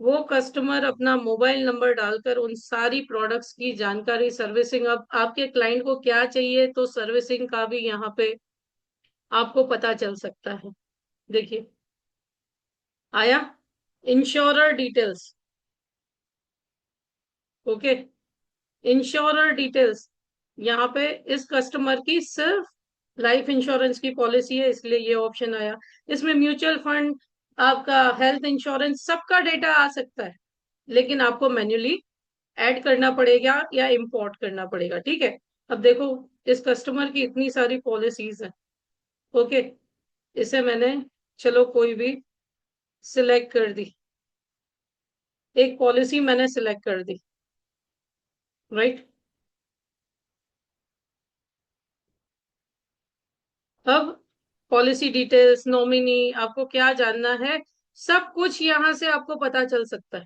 वो कस्टमर अपना मोबाइल नंबर डालकर उन सारी प्रोडक्ट्स की जानकारी, सर्विसिंग, अब आपके क्लाइंट को क्या चाहिए तो सर्विसिंग का भी यहाँ पे आपको पता चल सकता है। देखिए आया, insurer details, okay, insurer details. यहाँ पे इस कस्टमर की सिर्फ लाइफ इंश्योरेंस की पॉलिसी है, इसलिए ये ऑप्शन आया। इसमें म्यूचुअल फंड, आपका हेल्थ इंश्योरेंस, सबका डेटा आ सकता है, लेकिन आपको मैन्युअली ऐड करना पड़ेगा या इंपोर्ट करना पड़ेगा, ठीक है। अब देखो इस कस्टमर की इतनी सारी पॉलिसीज हैं, ओके, इसे मैंने, चलो कोई भी सिलेक्ट कर दी, एक पॉलिसी मैंने सिलेक्ट कर दी, राइट। अब पॉलिसी डिटेल्स, नॉमिनी, आपको क्या जानना है, सब कुछ यहाँ से आपको पता चल सकता है।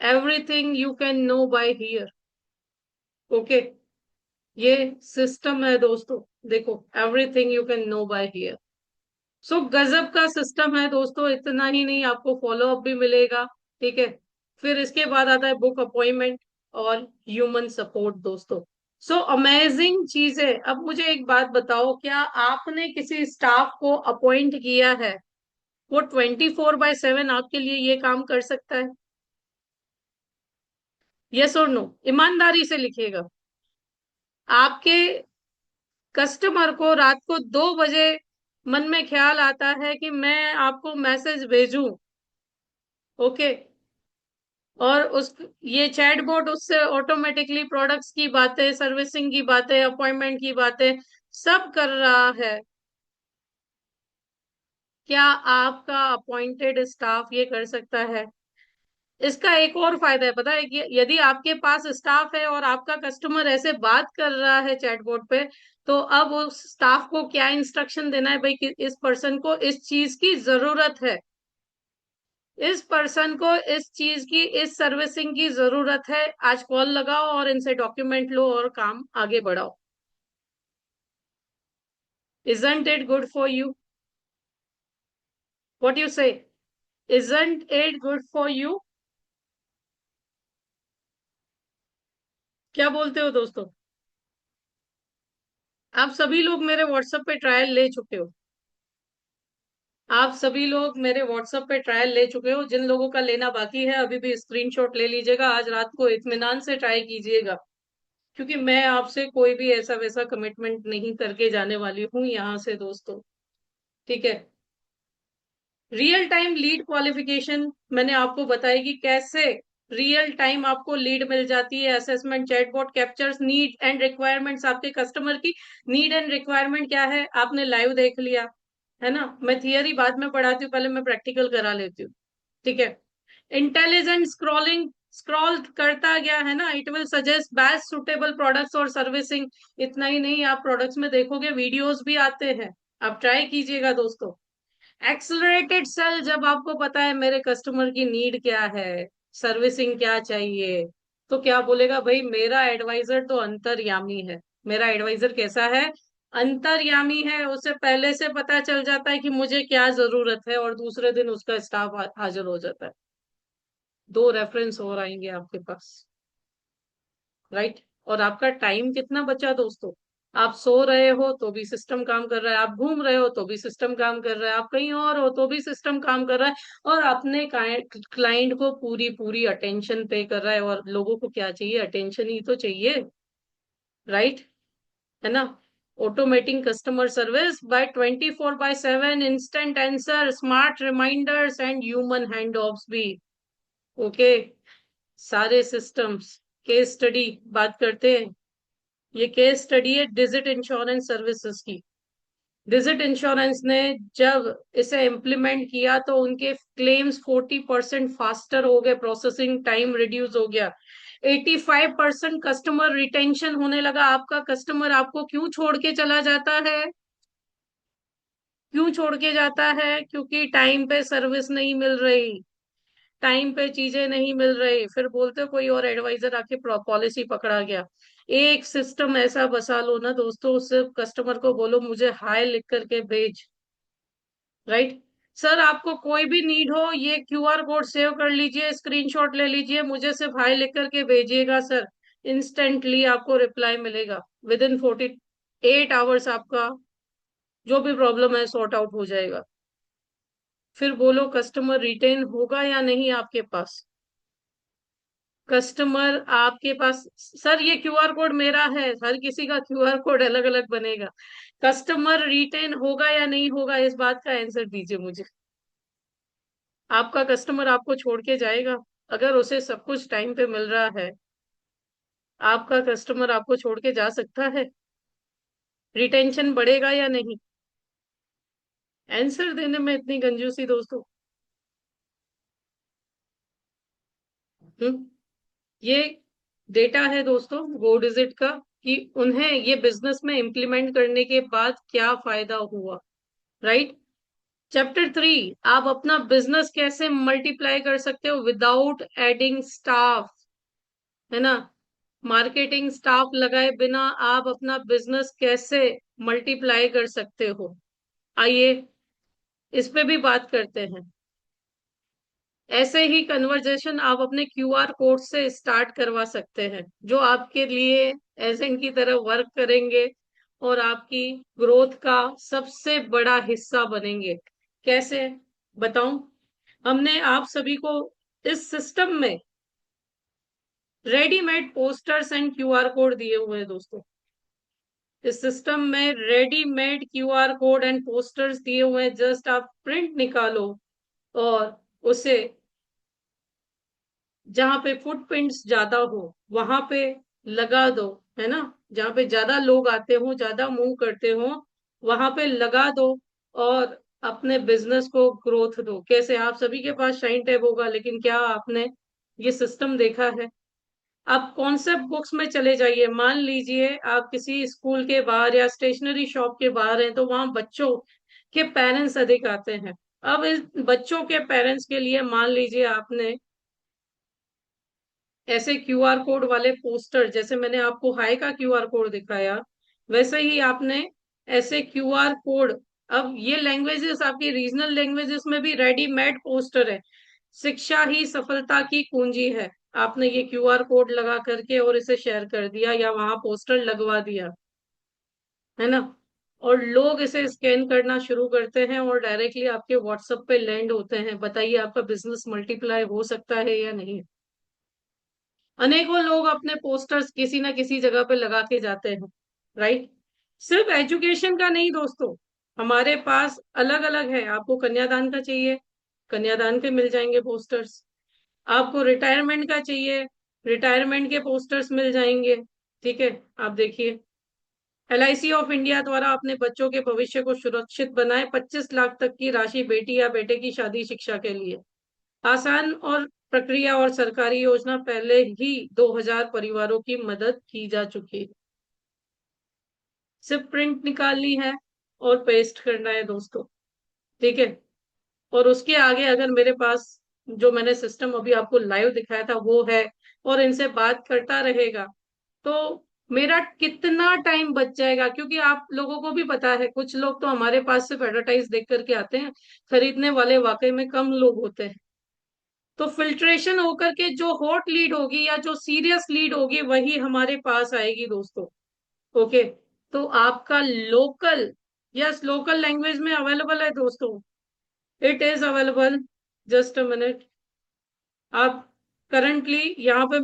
Everything you can know by here. Okay, ये सिस्टम है दोस्तों। देखो, everything you can know by here. So गजब का सिस्टम है दोस्तों। इतना ही नहीं, आपको फॉलो अप भी मिलेगा। ठीक है। फिर इसके बाद आता है बुक अपॉइंटमेंट और ह्यूमन सपोर्ट दोस्तों। सो अमेजिंग चीज है। अब मुझे एक बात बताओ, क्या आपने किसी स्टाफ को अपॉइंट किया है, वो 24/7 आपके लिए ये काम कर सकता है? यस और नो, ईमानदारी से लिखिएगा। आपके कस्टमर को रात को 2 बजे मन में ख्याल आता है कि मैं आपको मैसेज भेजूं। ओके। और उस ये चैटबॉट उससे ऑटोमेटिकली प्रोडक्ट्स की बातें, सर्विसिंग की बातें, अपॉइंटमेंट की बातें सब कर रहा है। क्या आपका अपॉइंटेड स्टाफ ये कर सकता है? इसका एक और फायदा है, पता है कि यदि आपके पास स्टाफ है और आपका कस्टमर ऐसे बात कर रहा है चैटबॉट पे, तो अब उस स्टाफ को क्या इंस्ट्रक्शन देना है भाई, कि इस पर्सन को इस चीज की जरूरत है, इस पर्सन को इस चीज की, इस सर्विसिंग की जरूरत है, आज कॉल लगाओ और इनसे डॉक्यूमेंट लो और काम आगे बढ़ाओ। Isn't it good for you? What you say? Isn't it good for you? क्या बोलते हो दोस्तों? आप सभी लोग मेरे व्हाट्सएप पे ट्रायल ले चुके हो। आप सभी लोग मेरे व्हाट्सएप पे ट्रायल ले चुके हो। जिन लोगों का लेना बाकी है, अभी भी स्क्रीनशॉट ले लीजिएगा, आज रात को इत्मीनान से ट्राई कीजिएगा। क्योंकि मैं आपसे कोई भी ऐसा वैसा कमिटमेंट नहीं करके जाने वाली हूँ यहाँ से दोस्तों। ठीक है। रियल टाइम लीड क्वालिफिकेशन मैंने आपको बताई कि कैसे रियल टाइम आपको लीड मिल जाती है। Assessment chatbot captures need and requirements, आपके कस्टमर की नीड एंड रिक्वायरमेंट क्या है आपने लाइव देख लिया, है ना। मैं थियरी बाद में पढ़ाती हूँ, पहले मैं प्रैक्टिकल करा लेती हूँ। ठीक है। इंटेलिजेंट स्क्रॉलिंग, स्क्रॉल करता गया है ना, it will suggest best suitable products और सर्विसिंग। इतना ही नहीं, आप प्रोडक्ट्स में देखोगे वीडियोस भी आते हैं, आप ट्राई कीजिएगा दोस्तों। एक्सलरेटेड सेल, जब आपको पता है मेरे कस्टमर की नीड क्या है, सर्विसिंग क्या चाहिए, तो क्या बोलेगा भाई, मेरा एडवाइजर तो अंतर्यामी है। मेरा एडवाइजर कैसा है? अंतर्यामी है। उसे पहले से पता चल जाता है कि मुझे क्या जरूरत है, और दूसरे दिन उसका स्टाफ हाजिर हो जाता है। 2 रेफरेंस और आएंगे आपके पास। राइट। और आपका टाइम कितना बचा दोस्तों? आप सो रहे हो तो भी सिस्टम काम कर रहा है, आप घूम रहे हो तो भी सिस्टम काम कर रहा है, आप कहीं और हो तो भी सिस्टम काम कर रहा है। और अपने क्लाइंट को पूरी पूरी अटेंशन पे कर रहा है। और लोगों को क्या चाहिए? अटेंशन ही तो चाहिए। राइट। है ना। Automating customer service by 24/7, instant answer, smart reminders and human hand offs भी। ओके। सारे सिस्टम्स। केस स्टडी बात करते हैं। ये केस स्टडी है डिजिट इंश्योरेंस सर्विसेज की। डिजिट इंश्योरेंस ने जब इसे इम्प्लीमेंट किया तो उनके क्लेम्स 40% फास्टर हो गए, प्रोसेसिंग टाइम रिड्यूस हो गया, 85% कस्टमर रिटेंशन होने लगा। आपका कस्टमर आपको क्यों छोड़ के चला जाता है? क्यों छोड़ के जाता है? क्योंकि टाइम पे सर्विस नहीं मिल रही, टाइम पे चीजें नहीं मिल रही, फिर बोलते कोई और एडवाइजर आके पॉलिसी पकड़ा गया। एक सिस्टम ऐसा बसा लो ना दोस्तों, उससे कस्टमर को बोलो मुझे हाय लिख करके भेज। राइट। सर आपको कोई भी नीड हो, ये क्यूआर कोड सेव कर लीजिए, स्क्रीनशॉट ले लीजिए, मुझे सिर्फ हाय लिख करके भेजिएगा सर। इंस्टेंटली आपको रिप्लाई मिलेगा। विद इन 48 आवर्स आपका जो भी प्रॉब्लम है सॉर्ट आउट हो जाएगा। फिर बोलो कस्टमर रिटेन होगा या नहीं आपके पास? कस्टमर आपके पास, सर ये क्यूआर कोड मेरा है, हर किसी का क्यूआर कोड अलग अलग बनेगा। कस्टमर रिटेन होगा या नहीं होगा, इस बात का आंसर दीजिए मुझे। आपका कस्टमर आपको छोड़ के जाएगा? अगर उसे सब कुछ टाइम पे मिल रहा है, आपका कस्टमर आपको छोड़ के जा सकता है? रिटेंशन बढ़ेगा या नहीं? आंसर देने में इतनी कंजूसी दोस्तों। हम्म। ये डेटा है दोस्तों 2 डिजिट का, कि उन्हें ये बिजनेस में इम्प्लीमेंट करने के बाद क्या फायदा हुआ। राइट। चैप्टर 3, आप अपना बिजनेस कैसे मल्टीप्लाई कर सकते हो विदाउट एडिंग स्टाफ, है ना। मार्केटिंग स्टाफ लगाए बिना आप अपना बिजनेस कैसे मल्टीप्लाई कर सकते हो, आइए इस पे भी बात करते हैं। ऐसे ही कन्वर्जेशन आप अपने क्यूआर कोड से स्टार्ट करवा सकते हैं, जो आपके लिए एजेंट की तरह वर्क करेंगे और आपकी ग्रोथ का सबसे बड़ा हिस्सा बनेंगे। कैसे बताऊं। हमने आप सभी को इस सिस्टम में readymade posters and QR code दिए हुए हैं दोस्तों। इस सिस्टम में readymade QR code and posters दिए हुए हैं, जस्ट आप प्रिंट निकालो और उसे जहां पे फुटप्रिंट्स ज्यादा हो वहां पे लगा दो, है ना। जहां पे ज्यादा लोग आते हो, ज्यादा मूव करते हो, वहां पे लगा दो और अपने बिजनेस को ग्रोथ दो। कैसे, आप सभी के पास शाइन टैब होगा, लेकिन क्या आपने ये सिस्टम देखा है। आप कॉन्सेप्ट बुक्स में चले जाइए, मान लीजिए आप किसी स्कूल के बाहर या स्टेशनरी शॉप के बाहर हैं, तो वहां बच्चों के पेरेंट्स अधिक आते हैं। अब इस बच्चों के पेरेंट्स के लिए मान लीजिए आपने ऐसे क्यूआर कोड वाले पोस्टर, जैसे मैंने आपको हाई का क्यूआर कोड दिखाया, वैसे ही आपने ऐसे क्यूआर कोड, अब ये लैंग्वेजेस आपकी रीजनल लैंग्वेजेस में भी रेडीमेड पोस्टर है। शिक्षा ही सफलता की कुंजी है। आपने ये क्यूआर कोड लगा करके और इसे शेयर कर दिया या वहां पोस्टर लगवा दिया, है ना। और लोग इसे स्कैन करना शुरू करते हैं और डायरेक्टली आपके व्हाट्सएप पे लैंड होते हैं। बताइए, आपका बिजनेस मल्टीप्लाई हो सकता है या नहीं। अनेकों लोग अपने पोस्टर्स किसी ना किसी जगह पे लगा के जाते हैं। राइट। सिर्फ एजुकेशन का नहीं दोस्तों, हमारे पास अलग अलग है। आपको कन्यादान का चाहिए, कन्यादान के मिल जाएंगे पोस्टर्स। आपको रिटायरमेंट का चाहिए, रिटायरमेंट के पोस्टर्स मिल जाएंगे। ठीक है। आप देखिए, एलआईसी ऑफ इंडिया द्वारा अपने बच्चों के भविष्य को सुरक्षित बनाए, 25 लाख तक की राशि बेटी या बेटे की शादी शिक्षा के लिए। आसान और प्रक्रिया और सरकारी योजना, पहले ही 2000 परिवारों की मदद की जा चुकी है। सिर्फ प्रिंट निकालनी है और पेस्ट करना है दोस्तों। ठीक है। और उसके आगे अगर मेरे पास जो मैंने सिस्टम अभी आपको लाइव दिखाया था वो है, और इनसे बात करता रहेगा, तो मेरा कितना टाइम बच जाएगा। क्योंकि आप लोगों को भी पता है, कुछ लोग तो हमारे पास सिर्फ एडवर्टाइज देख करके आते हैं, खरीदने वाले वाकई में कम लोग होते हैं। तो फिल्ट्रेशन होकर के जो हॉट लीड होगी या जो सीरियस लीड होगी वही हमारे पास आएगी दोस्तों। ओके। तो आपका लोकल, यस लोकल लैंग्वेज में अवेलेबल है दोस्तों, it is available. Just a minute. आप करंटली यहाँ पे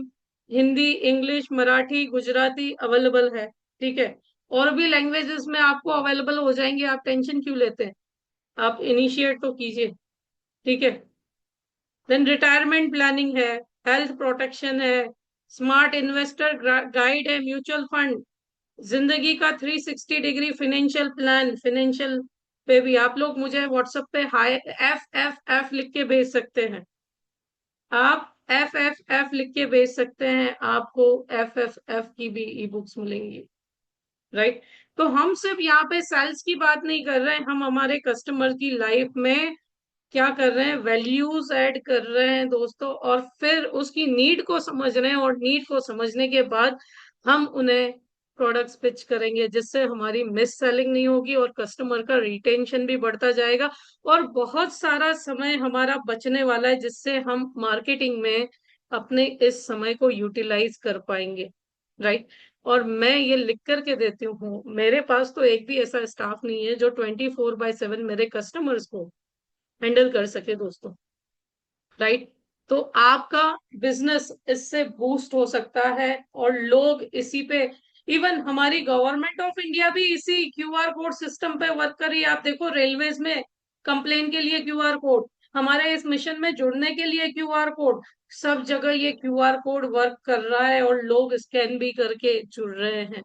हिंदी, इंग्लिश, मराठी, गुजराती अवेलेबल है। ठीक है। और भी लैंग्वेजेस में आपको अवेलेबल हो जाएंगे, आप टेंशन क्यों लेते हैं। आप इनिशिएट तो कीजिए। ठीक है। देन रिटायरमेंट प्लानिंग है, हेल्थ प्रोटेक्शन है, स्मार्ट इन्वेस्टर गाइड है, म्यूचुअल फंड, जिंदगी का 360 डिग्री फाइनेंशियल प्लान। फाइनेंशियल पे भी आप लोग मुझे व्हाट्सएप पे हाई एफ एफ एफ लिख के भेज सकते हैं। आप एफ एफ एफ लिख के भेज सकते हैं, आपको एफ एफ एफ की भी ई बुक्स मिलेंगी। राइट। तो हम सिर्फ यहाँ पे सेल्स की बात नहीं कर रहे हैं, हम हमारे कस्टमर की लाइफ में क्या कर रहे हैं, वैल्यूज ऐड कर रहे हैं दोस्तों। और फिर उसकी नीड को समझ रहे हैं, और नीड को समझने के बाद हम उन्हें प्रोडक्ट्स पिच करेंगे, जिससे हमारी मिस सेलिंग नहीं होगी और कस्टमर का रिटेंशन भी बढ़ता जाएगा। और बहुत सारा समय हमारा बचने वाला है, जिससे हम मार्केटिंग में अपने इस समय को यूटिलाइज कर पाएंगे। राइट। और मैं ये लिख करके देती हूँ, मेरे पास तो एक भी ऐसा स्टाफ नहीं है जो 24/7 मेरे कस्टमर्स को हैंडल कर सके दोस्तों। राइट। तो आपका बिजनेस इससे बूस्ट हो सकता है, और लोग इसी पे, इवन हमारी गवर्नमेंट ऑफ इंडिया भी इसी क्यूआर कोड सिस्टम पे वर्क कर रही है। आप देखो, रेलवेज में कंप्लेन के लिए क्यूआर कोड, हमारे इस मिशन में जुड़ने के लिए क्यूआर कोड, सब जगह ये क्यूआर कोड वर्क कर रहा है और लोग स्कैन भी करके जुड़ रहे हैं।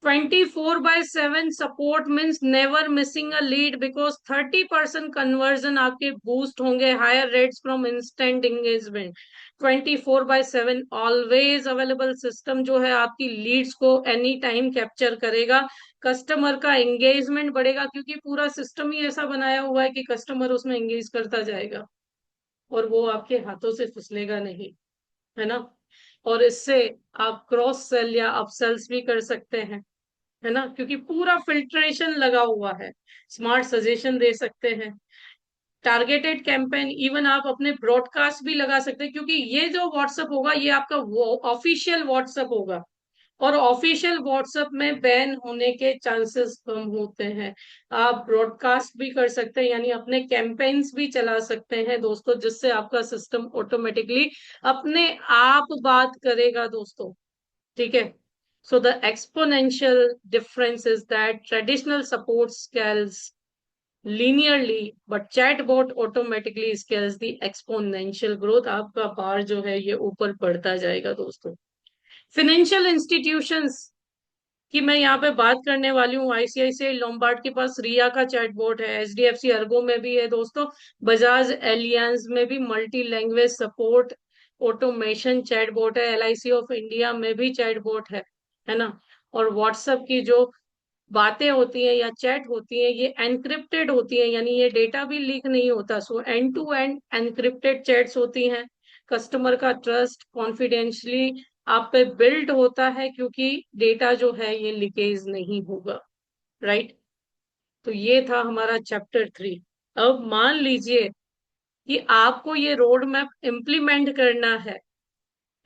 24/7 support means never missing a lead, because 30% conversion आपके बूस्ट होंगे, higher rates from instant engagement. 24/7 always available system जो है आपकी लीड्स को एनी टाइम कैप्चर करेगा। कस्टमर का एंगेजमेंट बढ़ेगा क्योंकि पूरा सिस्टम ही ऐसा बनाया हुआ है कि कस्टमर उसमें एंगेज करता जाएगा और वो आपके हाथों से फिसलेगा नहीं, है ना। और इससे आप क्रॉस सेल या अपसेल्स भी कर सकते हैं, है ना, क्योंकि पूरा फिल्ट्रेशन लगा हुआ है। स्मार्ट सजेशन दे सकते हैं, टारगेटेड कैंपेन, इवन आप अपने ब्रॉडकास्ट भी लगा सकते हैं, क्योंकि ये जो व्हाट्सएप होगा ये आपका वो ऑफिशियल व्हाट्सएप होगा। और ऑफिशियल व्हाट्सएप में बैन होने के चांसेस कम होते हैं। आप ब्रॉडकास्ट भी कर सकते हैं, यानी अपने कैंपेन्स भी चला सकते हैं दोस्तों, जिससे आपका सिस्टम ऑटोमेटिकली अपने आप बात करेगा दोस्तों। ठीक है। So the exponential difference is that traditional support scales linearly, but chatbot automatically scales the exponential growth। आपका बार जो है ये ऊपर बढ़ता जाएगा दोस्तों। फिनेंशियल इंस्टीट्यूशंस की मैं यहाँ पे बात करने वाली हूँ। आईसीआईसीआई लोम्बार्ड के पास रिया का चैटबॉट है, एचडीएफसी अर्गो में भी है दोस्तों, बजाज एलियांज में भी multi language support automation chatbot है, एलआईसी ऑफ इंडिया में भी चैटबॉट है ना। और व्हाट्सएप की जो बातें होती हैं या चैट होती हैं ये एनक्रिप्टेड होती हैं, यानी ये डेटा भी लीक नहीं होता। So end to end encrypted chats होती हैं। कस्टमर का ट्रस्ट कॉन्फिडेंशियली आप पे बिल्ड होता है क्योंकि डेटा जो है ये लीकेज नहीं होगा, राइट। तो ये था हमारा चैप्टर 3। अब मान लीजिए कि आपको ये रोड मैप इम्प्लीमेंट करना है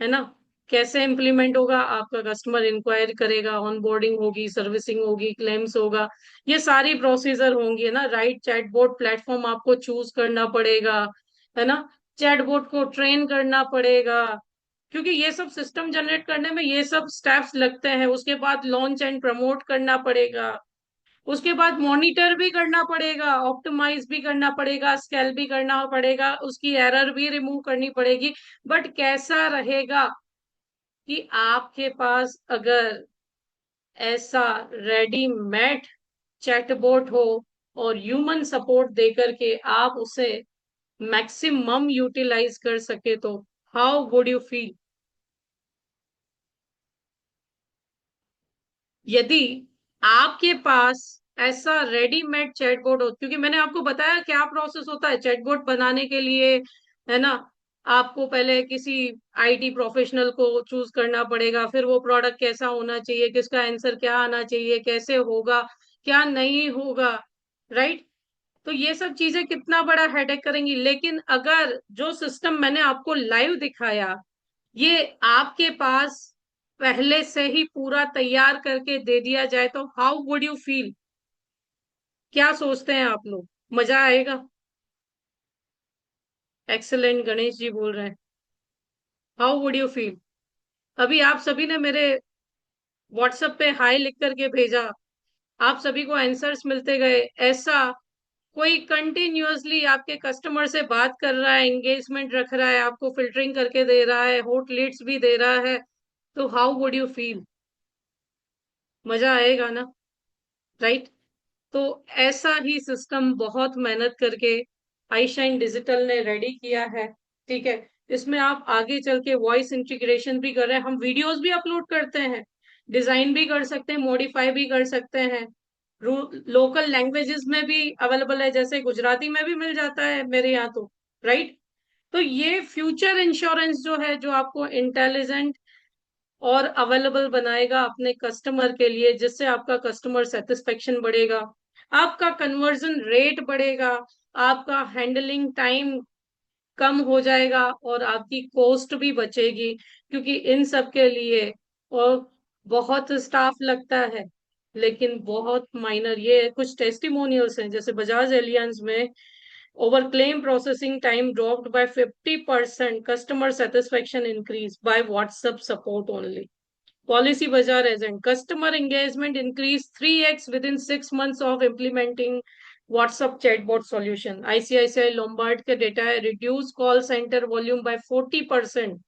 ना। कैसे इम्प्लीमेंट होगा? आपका कस्टमर इंक्वायर करेगा, ऑनबोर्डिंग होगी, सर्विसिंग होगी, क्लेम्स होगा, ये सारी प्रोसीजर होंगी, है ना। राइट चैटबॉट प्लेटफॉर्म आपको चूज करना पड़ेगा, है ना। चैटबॉट को ट्रेन करना पड़ेगा, क्योंकि ये सब सिस्टम जनरेट करने में ये सब स्टेप्स लगते हैं। उसके बाद लॉन्च एंड प्रमोट करना पड़ेगा, उसके बाद मॉनिटर भी करना पड़ेगा, ऑप्टिमाइज भी करना पड़ेगा, स्केल भी करना पड़ेगा, उसकी एरर भी रिमूव करनी पड़ेगी। बट कैसा रहेगा कि आपके पास अगर ऐसा रेडीमेड चैटबॉट हो और ह्यूमन सपोर्ट देकर के आप उसे मैक्सिमम यूटिलाइज कर सके, तो हाउ वुड यू फील? यदि आपके पास ऐसा रेडीमेड चैटबॉट हो, क्योंकि मैंने आपको बताया क्या प्रोसेस होता है चैटबॉट बनाने के लिए, है ना। आपको पहले किसी आईटी प्रोफेशनल को चूज करना पड़ेगा, फिर वो प्रोडक्ट कैसा होना चाहिए, किसका आंसर क्या आना चाहिए, कैसे होगा, क्या नहीं होगा, राइट। तो ये सब चीजें कितना बड़ा हेडेक करेंगी। लेकिन अगर जो सिस्टम मैंने आपको लाइव दिखाया ये आपके पास पहले से ही पूरा तैयार करके दे दिया जाए, तो हाउ वुड यू फील? क्या सोचते हैं आप लोग? मजा आएगा? एक्सेलेंट, गणेश जी बोल रहे हैं। How would you feel? अभी आप सभी ने मेरे व्हाट्सएप पे हाई लिख करके भेजा, आप सभी को आंसर्स मिलते गए। ऐसा कोई कंटिन्यूअसली आपके कस्टमर से बात कर रहा है, एंगेजमेंट रख रहा है, आपको फिल्टरिंग करके दे रहा है, हॉट लीड्स भी दे रहा है, तो हाउ वुड यू फील? मजा आएगा ना, राइट। तो ऐसा ही सिस्टम बहुत मेहनत करके आईशाइन डिजिटल ने रेडी किया है। ठीक है। इसमें आप आगे चल के वॉइस इंटीग्रेशन भी कर रहे हैं, हम वीडियोस भी अपलोड करते हैं, डिजाइन भी कर सकते हैं, मॉडिफाई भी कर सकते हैं। लोकल लैंग्वेजेस में भी अवेलेबल है, जैसे गुजराती में भी मिल जाता है मेरे यहाँ तो, राइट। तो ये फ्यूचर इंश्योरेंस जो है जो आपको इंटेलिजेंट और अवेलेबल बनाएगा अपने कस्टमर के लिए, जिससे आपका कस्टमर सेटिस्फेक्शन बढ़ेगा, आपका कन्वर्जन रेट बढ़ेगा, आपका हैंडलिंग टाइम कम हो जाएगा और आपकी कॉस्ट भी बचेगी, क्योंकि इन सब के लिए और बहुत स्टाफ लगता है, लेकिन बहुत माइनर। ये कुछ टेस्टिमोनियल्स हैं, जैसे बजाज एलियांज में over claim processing time dropped by 50%, customer satisfaction increase by WhatsApp support only. Policy Bazaar agent. Customer engagement increased 3x within 6 months of implementing WhatsApp chatbot solution. ICICI Lombard के data है, reduce call center volume by 40%,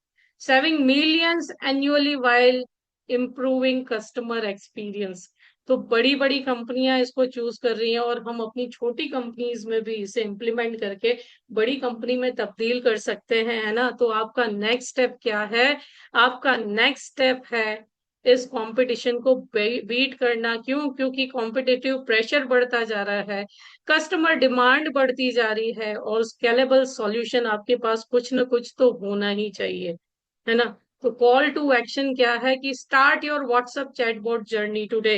saving millions annually while improving customer experience. तो बड़ी बड़ी कंपनियां इसको चूज कर रही हैं, और हम अपनी छोटी कंपनीज में भी इसे इम्प्लीमेंट करके बड़ी कंपनी में तब्दील कर सकते हैं, है ना। तो आपका नेक्स्ट स्टेप क्या है? आपका नेक्स्ट स्टेप है इस कंपटीशन को बीट करना। क्यों? क्योंकि कॉम्पिटिटिव प्रेशर बढ़ता जा रहा है, कस्टमर डिमांड बढ़ती जा रही है, और स्केलेबल सॉल्यूशन आपके पास कुछ ना कुछ तो होना ही चाहिए, है ना। तो कॉल टू एक्शन क्या है कि start your WhatsApp chatbot journey today,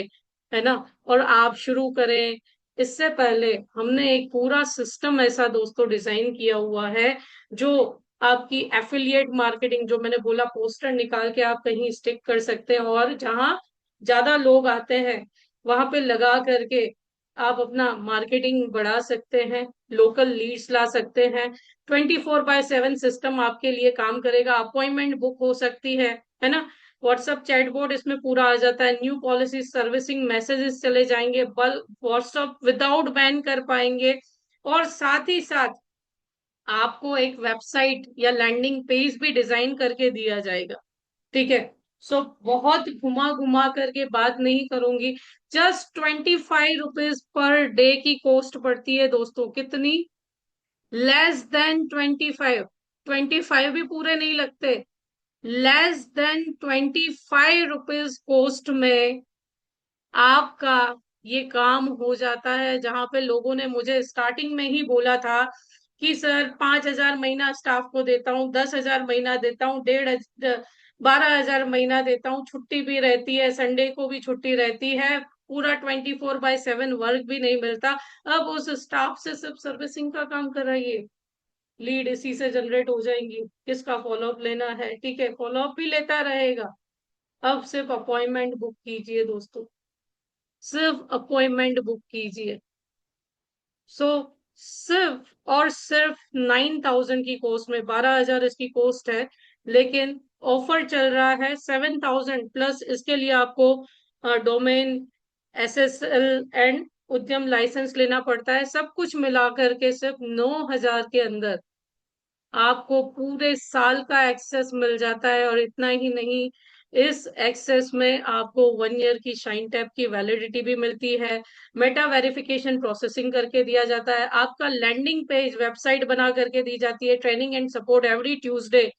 है ना। और आप शुरू करें। इससे पहले हमने एक पूरा सिस्टम ऐसा दोस्तों डिजाइन किया हुआ है, जो आपकी एफिलिएट मार्केटिंग, जो मैंने बोला पोस्टर निकाल के आप कहीं स्टिक कर सकते हैं, और जहां ज्यादा लोग आते हैं वहां पे लगा करके आप अपना मार्केटिंग बढ़ा सकते हैं, लोकल लीड्स ला सकते हैं। 24/7 सिस्टम आपके लिए काम करेगा, अपॉइंटमेंट बुक हो सकती है ना। व्हाट्सएप चैटबॉट इसमें पूरा आ जाता है, न्यू पॉलिसी सर्विसिंग मैसेजेस चले जाएंगे, बल व्हाट्सएप विदाउट बैन कर पाएंगे, और साथ ही साथ आपको एक वेबसाइट या लैंडिंग पेज भी डिजाइन करके दिया जाएगा। ठीक है। सो बहुत घुमा घुमा करके बात नहीं करूंगी। जस्ट 25 रुपीज पर डे की कॉस्ट पड़ती है दोस्तों। कितनी? Less than 25। 25 भी पूरे नहीं लगते। लेस देन 25 रुपीज कॉस्ट में आपका ये काम हो जाता है। जहां पे लोगों ने मुझे स्टार्टिंग में ही बोला था कि सर 5,000 महीना स्टाफ को देता हूँ, 10,000 महीना देता हूँ, 12,000 महीना देता हूँ, छुट्टी भी रहती है, संडे को भी छुट्टी रहती है, पूरा 24/7 वर्क भी नहीं मिलता। अब उस स्टाफ से सिर्फ सर्विसिंग का काम कराइए, लीड इसी से जनरेट हो जाएंगी। किसका फॉलोअप लेना है? ठीक है, फॉलोअप भी लेता रहेगा। अब सिर्फ अपॉइंटमेंट बुक कीजिए दोस्तों, सिर्फ अपॉइंटमेंट बुक कीजिए। सो सिर्फ और सिर्फ 9,000 की कॉस्ट में, 12,000 इसकी कॉस्ट है, लेकिन ऑफर चल रहा है 7,000 प्लस। इसके लिए आपको डोमेन, SSL एंड उद्यम लाइसेंस लेना पड़ता है। सब कुछ मिला करके सिर्फ 9,000 के अंदर आपको पूरे साल का एक्सेस मिल जाता है। और इतना ही नहीं, इस एक्सेस में आपको 1 ईयर की शाइन टैब की वैलिडिटी भी मिलती है, मेटा वेरिफिकेशन प्रोसेसिंग करके दिया जाता है, आपका लैंडिंग पेज वेबसाइट बना करके दी जाती है, training and support every Tuesday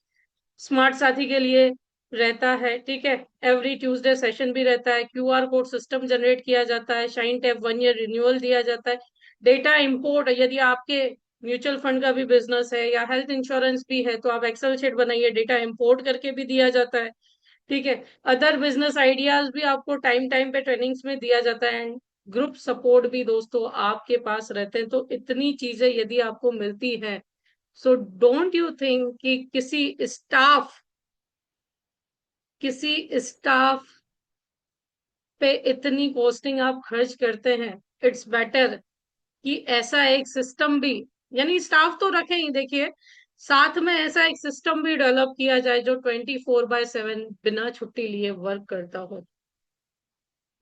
smart साथी के लिए रहता है। ठीक है, एवरी ट्यूसडे सेशन भी रहता है, QR कोड सिस्टम जनरेट किया जाता है, शाइन टैब 1 ईयर रिन्यूअल दिया जाता है, डेटा इंपोर्ट, यदि आपके म्यूचुअल फंड का भी बिजनेस है या हेल्थ इंश्योरेंस भी है तो आप एक्सेल शीट बनाइए, डेटा इंपोर्ट करके भी दिया जाता है। ठीक है, अदर बिजनेस आइडियाज भी आपको टाइम टाइम पे ट्रेनिंग्स में दिया जाता है, एंड ग्रुप सपोर्ट भी दोस्तों आपके पास रहते हैं। तो इतनी चीजें यदि आपको मिलती है, सो डोंट यू थिंक कि किसी स्टाफ पे इतनी कॉस्टिंग आप खर्च करते हैं। इट्स बेटर कि ऐसा एक सिस्टम भी, यानी स्टाफ तो रखें ही, देखिए साथ में ऐसा एक सिस्टम भी डेवलप किया जाए जो 24/7 बिना छुट्टी लिए वर्क करता हो।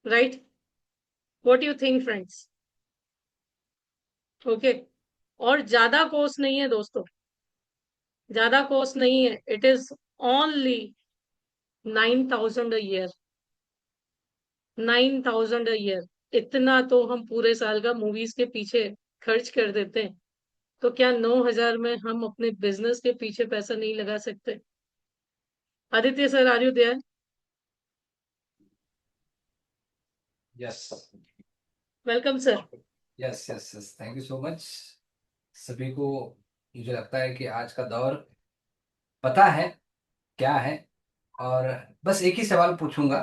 Right? What you think friends? Okay. और ज्यादा कॉस्ट नहीं है दोस्तों, ज्यादा कॉस्ट नहीं है। It is only 9,000 a year। 9,000 a year, इतना तो हम पूरे साल का मूवीज के पीछे खर्च कर देते हैं। तो क्या 9,000 में हम अपने बिजनेस के पीछे पैसा नहीं लगा सकते? Aditya sir, are you there? Yes welcome sir. Yes yes yes, thank you so much सभी को। मुझे लगता है कि आज का दौर पता है क्या है। और बस एक ही सवाल पूछूंगा,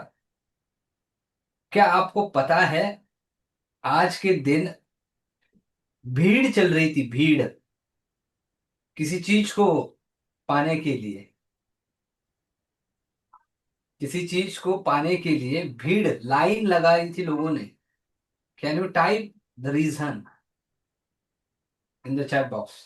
क्या आपको पता है आज के दिन भीड़ चल रही थी, भीड़ किसी चीज को पाने के लिए, किसी चीज को पाने के लिए भीड़, लाइन लगाई थी लोगों ने। Can you type the reason in the chat box?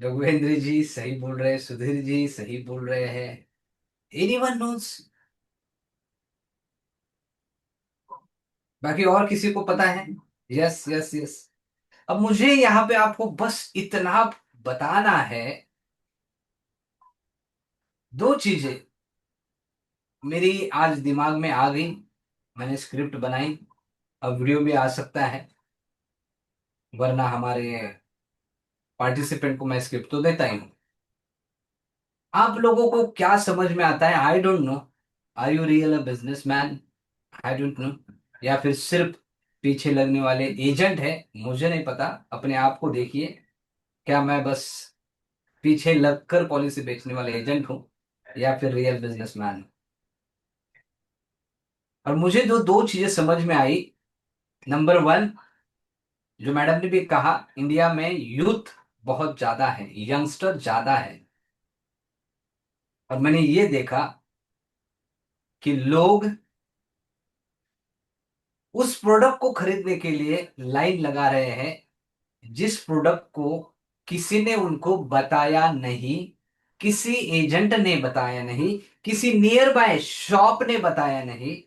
Raghuvendra ji सही बोल रहे हैं, सुधीर जी सही बोल रहे हैं। Anyone nose? बाकी और किसी को पता है? Yes yes yes. अब मुझे यहाँ पे आपको बस इतना बताना है, दो चीजें। मेरी आज दिमाग में आ गई, मैंने स्क्रिप्ट बनाई। अब वीडियो भी आ सकता है, वरना हमारे पार्टिसिपेंट को मैं स्क्रिप्ट तो देता ही हूँ। आप लोगों को क्या समझ में आता है, I don't know. Are you real a businessman? I don't know. या फिर सिर्फ पीछे लगने वाले एजेंट है, मुझे नहीं पता। अपने आप को देखिए, क्या मैं बस पीछे लगकर पॉलिसी बेचने वाले एजेंट हूँ, या फिर रियल बिजनेसमैन? और मुझे जो दो चीजें समझ में आई, नंबर वन, जो मैडम ने भी कहा, इंडिया में यूथ बहुत ज्यादा है, यंगस्टर ज्यादा है। और मैंने ये देखा कि लोग उस प्रोडक्ट को खरीदने के लिए लाइन लगा रहे हैं जिस प्रोडक्ट को किसी ने उनको बताया नहीं, किसी एजेंट ने बताया नहीं, किसी नियर बाय शॉप ने बताया नहीं,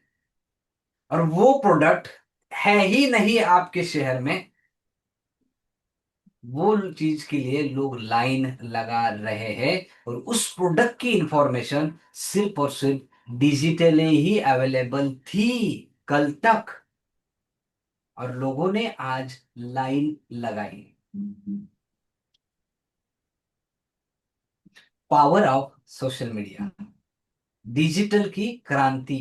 और वो प्रोडक्ट है ही नहीं आपके शहर में। वो चीज के लिए लोग लाइन लगा रहे हैं, और उस प्रोडक्ट की इंफॉर्मेशन सिर्फ और सिर्फ डिजिटली ही अवेलेबल थी कल तक, और लोगों ने आज लाइन लगाई। Power of social media, digital की क्रांति,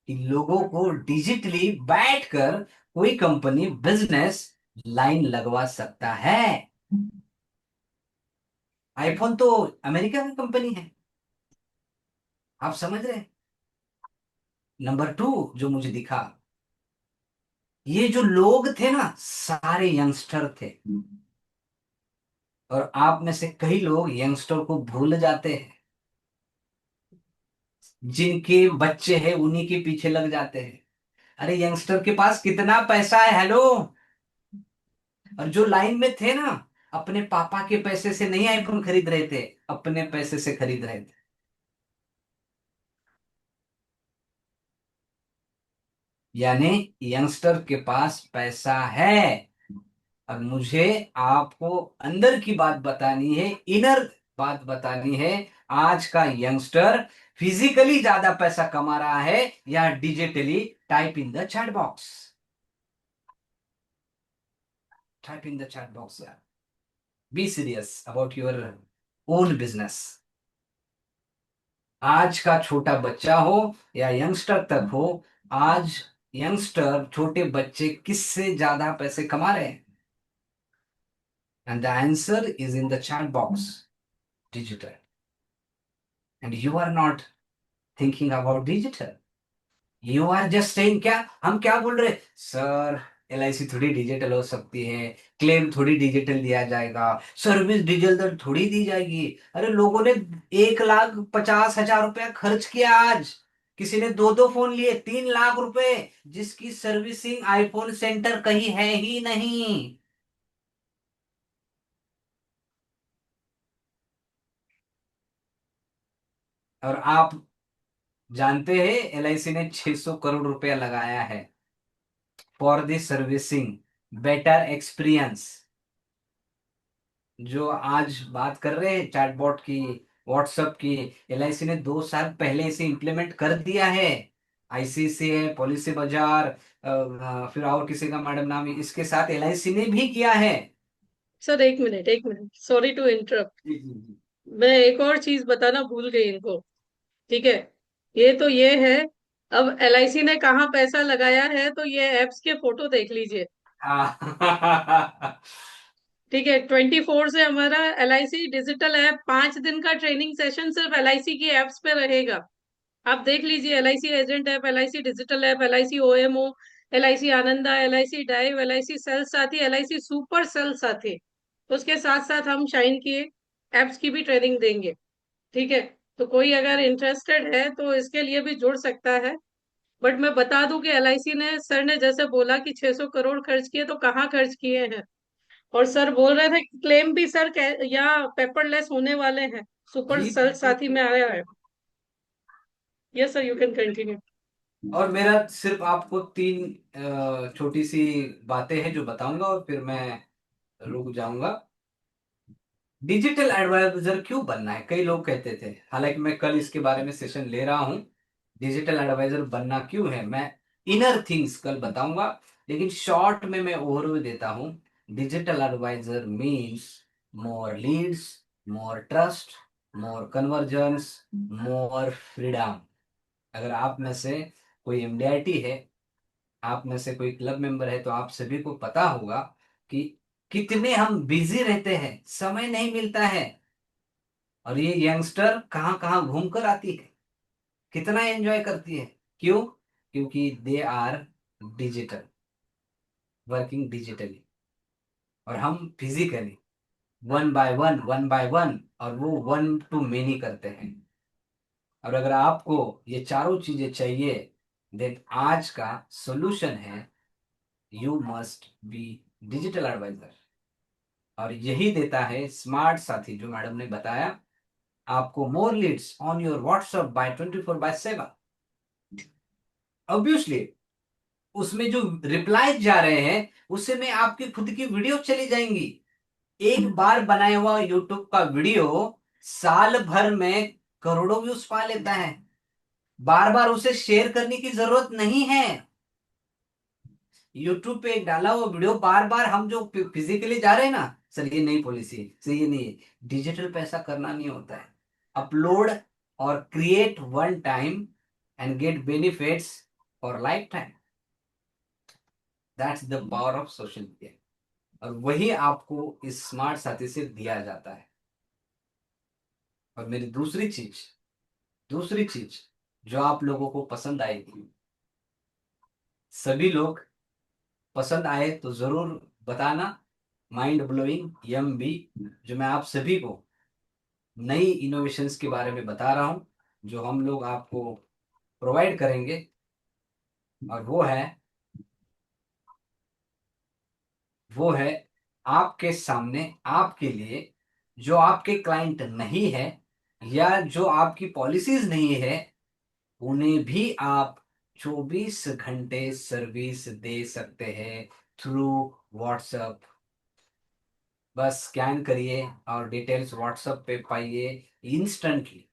कि लोगों को डिजिटली बैठकर कोई कंपनी, बिजनेस लाइन लगवा सकता है। आईफोन तो अमेरिका की कंपनी है, आप समझ रहे हैं? नंबर टू जो मुझे दिखा, ये जो लोग थे ना, सारे यंगस्टर थे। और आप में से कई लोग यंगस्टर को भूल जाते हैं, जिनके बच्चे हैं उन्हीं के पीछे लग जाते हैं। अरे यंगस्टर के पास कितना पैसा है, हेलो। और जो लाइन में थे ना, अपने पापा के पैसे से नहीं आईफोन खरीद रहे थे, अपने पैसे से खरीद रहे थे। यानी यंगस्टर के पास पैसा है। और मुझे आपको अंदर की बात बतानी है, इनर बात बतानी है। आज का यंगस्टर फिजिकली ज्यादा पैसा कमा रहा है या digitally? Type in the chat box, type in the chat box. Be serious about your own business. आज का छोटा बच्चा हो या यंगस्टर तक हो, आज यंगस्टर, छोटे बच्चे किससे ज्यादा पैसे कमा रहे हैं? And the answer is in the chat box, digital. And you are not thinking about digital, you are just saying, क्या हम क्या बोल रहे सर? एलआईसी थोड़ी डिजिटल हो सकती है, क्लेम थोड़ी डिजिटल दिया जाएगा, सर्विस डिजिटल थोड़ी दी जाएगी। अरे लोगों ने 1,50,000 रुपया खर्च किया आज, किसी ने दो दो फोन लिए, 3 लाख रुपए, जिसकी सर्विसिंग आईफोन सेंटर कहीं है ही नहीं। और आप जानते हैं एलआईसी ने 600 करोड़ रुपया लगाया है for the servicing better experience. जो आज बात कर रहे हैं चैटबॉट की, व्हाट्सएप की, एलआईसी ने 2 साल पहले इसे इम्प्लीमेंट कर दिया है। आईसीआईसीआई, पॉलिसी बाजार, फिर और किसी का मैडम नाम, इसके साथ एलआईसी ने भी किया है। सर एक मिनट, एक मिनट, सॉरी टू इंटरप्ट। जी जी जी। मैं एक और चीज बताना भूल गई इनको। ठीक है, ये तो ये है। अब एलआईसी ने कहाँ पैसा लगाया है, तो ये एप्स के फोटो देख लीजिए। हाँ। ठीक है, 24 से हमारा एलआईसी डिजिटल ऐप 5 दिन का ट्रेनिंग सेशन सिर्फ एलआईसी की एप्स पे रहेगा। आप देख लीजिए, LIC agent app, LIC digital app, LIC OMO, LIC Ananda, LIC dive, LIC sell Sathi, LIC super sell Sathi. उसके साथ साथ हम शाइन की एप्स की भी ट्रेनिंग देंगे। ठीक है, तो कोई अगर इंटरेस्टेड है तो इसके लिए भी जुड़ सकता है। बट मैं बता दूं कि एलआईसी ने, सर ने जैसे बोला कि 600 करोड़ खर्च किए, तो कहाँ खर्च किए हैं। और सर बोल रहे थे कि क्लेम भी सर या पेपरलेस होने वाले हैं, सुपर जी सेल बिल्कुल। साथी में आया है। Yes sir, you can continue. और मेरा सिर्फ आपको तीन छोटी सी बातें हैं जो बताऊंगा, और फिर मैं रुक जाऊंगा। डिजिटल एडवाइजर क्यों बनना है, कई लोग कहते थे, हालांकि मैं कल इसके बारे में सेशन ले रहा हूं। डिजिटल एडवाइजर बनना क्यों है, मैं इनर थिंग्स कल बताऊंगा, लेकिन शॉर्ट में मैं ओवरव्यू देता हूं। Digital advisor means more leads, more trust, more conversions, more freedom. अगर आप में से कोई एमडीआईटी है, आप में से कोई क्लब मेंबर है, तो आप सभी को पता होगा कि कितने हम बिजी रहते हैं, समय नहीं मिलता है। और ये यंगस्टर कहाँ कहाँ घूम कर आती है, कितना एंजॉय करती है। क्यों? क्योंकि they are digital, working digitally, और हम physically, one by one, one by one, और वो वन टू मेनी करते हैं। और अगर आपको ये चारों चीजें चाहिए, देन आज का सॉल्यूशन है, you must be digital advisor. और यही देता है स्मार्ट साथी, जो मैडम ने बताया, आपको more leads on your WhatsApp by 24/7। Obviously उसमें जो रिप्लाई जा रहे हैं, उससे में आपकी खुद की वीडियो चली जाएंगी। एक बार बनाया हुआ यूट्यूब का वीडियो साल भर में करोड़ों व्यूज पा लेता है। बार बार उसे शेयर करने की जरूरत नहीं है। यूट्यूब पे एक डाला हुआ वीडियो बार बार, हम जो फिजिकली जा रहे हैं ना, सर ये नई पॉलिसी है, सर ये नहीं है, डिजिटल पैसा करना नहीं होता है। अपलोड और create one time and get benefits for life time. That's the power of social media. और वही आपको इस स्मार्ट साथी से दिया जाता है। और मेरी दूसरी चीज जो आप लोगों को पसंद आएगी, सभी लोग पसंद आए तो जरूर बताना। माइंड ब्लोइंग एम बी, जो मैं आप सभी को नई इनोवेशंस के बारे में बता रहा हूं, जो हम लोग आपको प्रोवाइड करेंगे। और वो है आपके सामने, आपके लिए, जो आपके क्लाइंट नहीं है या जो आपकी पॉलिसीज नहीं है, उन्हें भी आप 24 घंटे सर्विस दे सकते हैं थ्रू व्हाट्सएप। बस स्कैन करिए और डिटेल्स व्हाट्सएप पे पाइए इंस्टेंटली।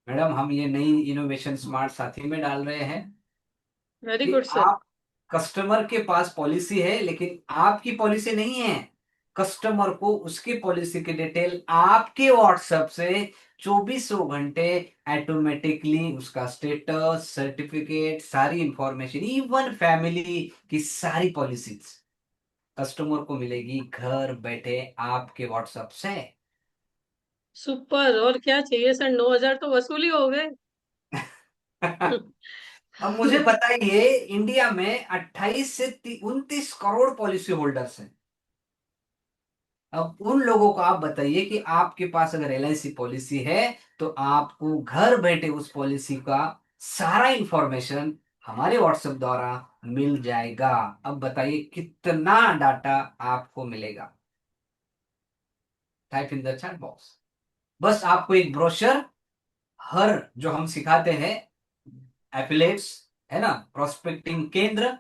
मैडम, हम ये नई इनोवेशन स्मार्ट साथी में डाल रहे हैं वेरी कि गुड सर। आप, कस्टमर के पास पॉलिसी है लेकिन आपकी पॉलिसी नहीं है। कस्टमर को उसकी पॉलिसी की डिटेल आपके व्हाट्सएप से 24 घंटे ऑटोमेटिकली उसका स्टेटस, सर्टिफिकेट, सारी इंफॉर्मेशन, इवन फैमिली की सारी पॉलिसीज कस्टमर को मिलेगी घर बैठे आपके व्हाट्सएप से। सुपर, और क्या चाहिए सर, 9,000 तो वसूली हो गए। अब मुझे बताइए, इंडिया में 28 से 29 करोड़ पॉलिसी होल्डर्स हैं। अब उन लोगों को आप बताइए कि आपके पास अगर एलआईसी पॉलिसी है, तो आपको घर बैठे उस पॉलिसी का सारा इंफॉर्मेशन हमारे व्हाट्सएप द्वारा मिल जाएगा। अब बताइए कितना डाटा आपको मिलेगा। Type in the chat box. बस आपको एक ब्रोशर, हर जो हम सिखाते हैं एफिलेट्स, है ना, प्रोस्पेक्टिंग केंद्र,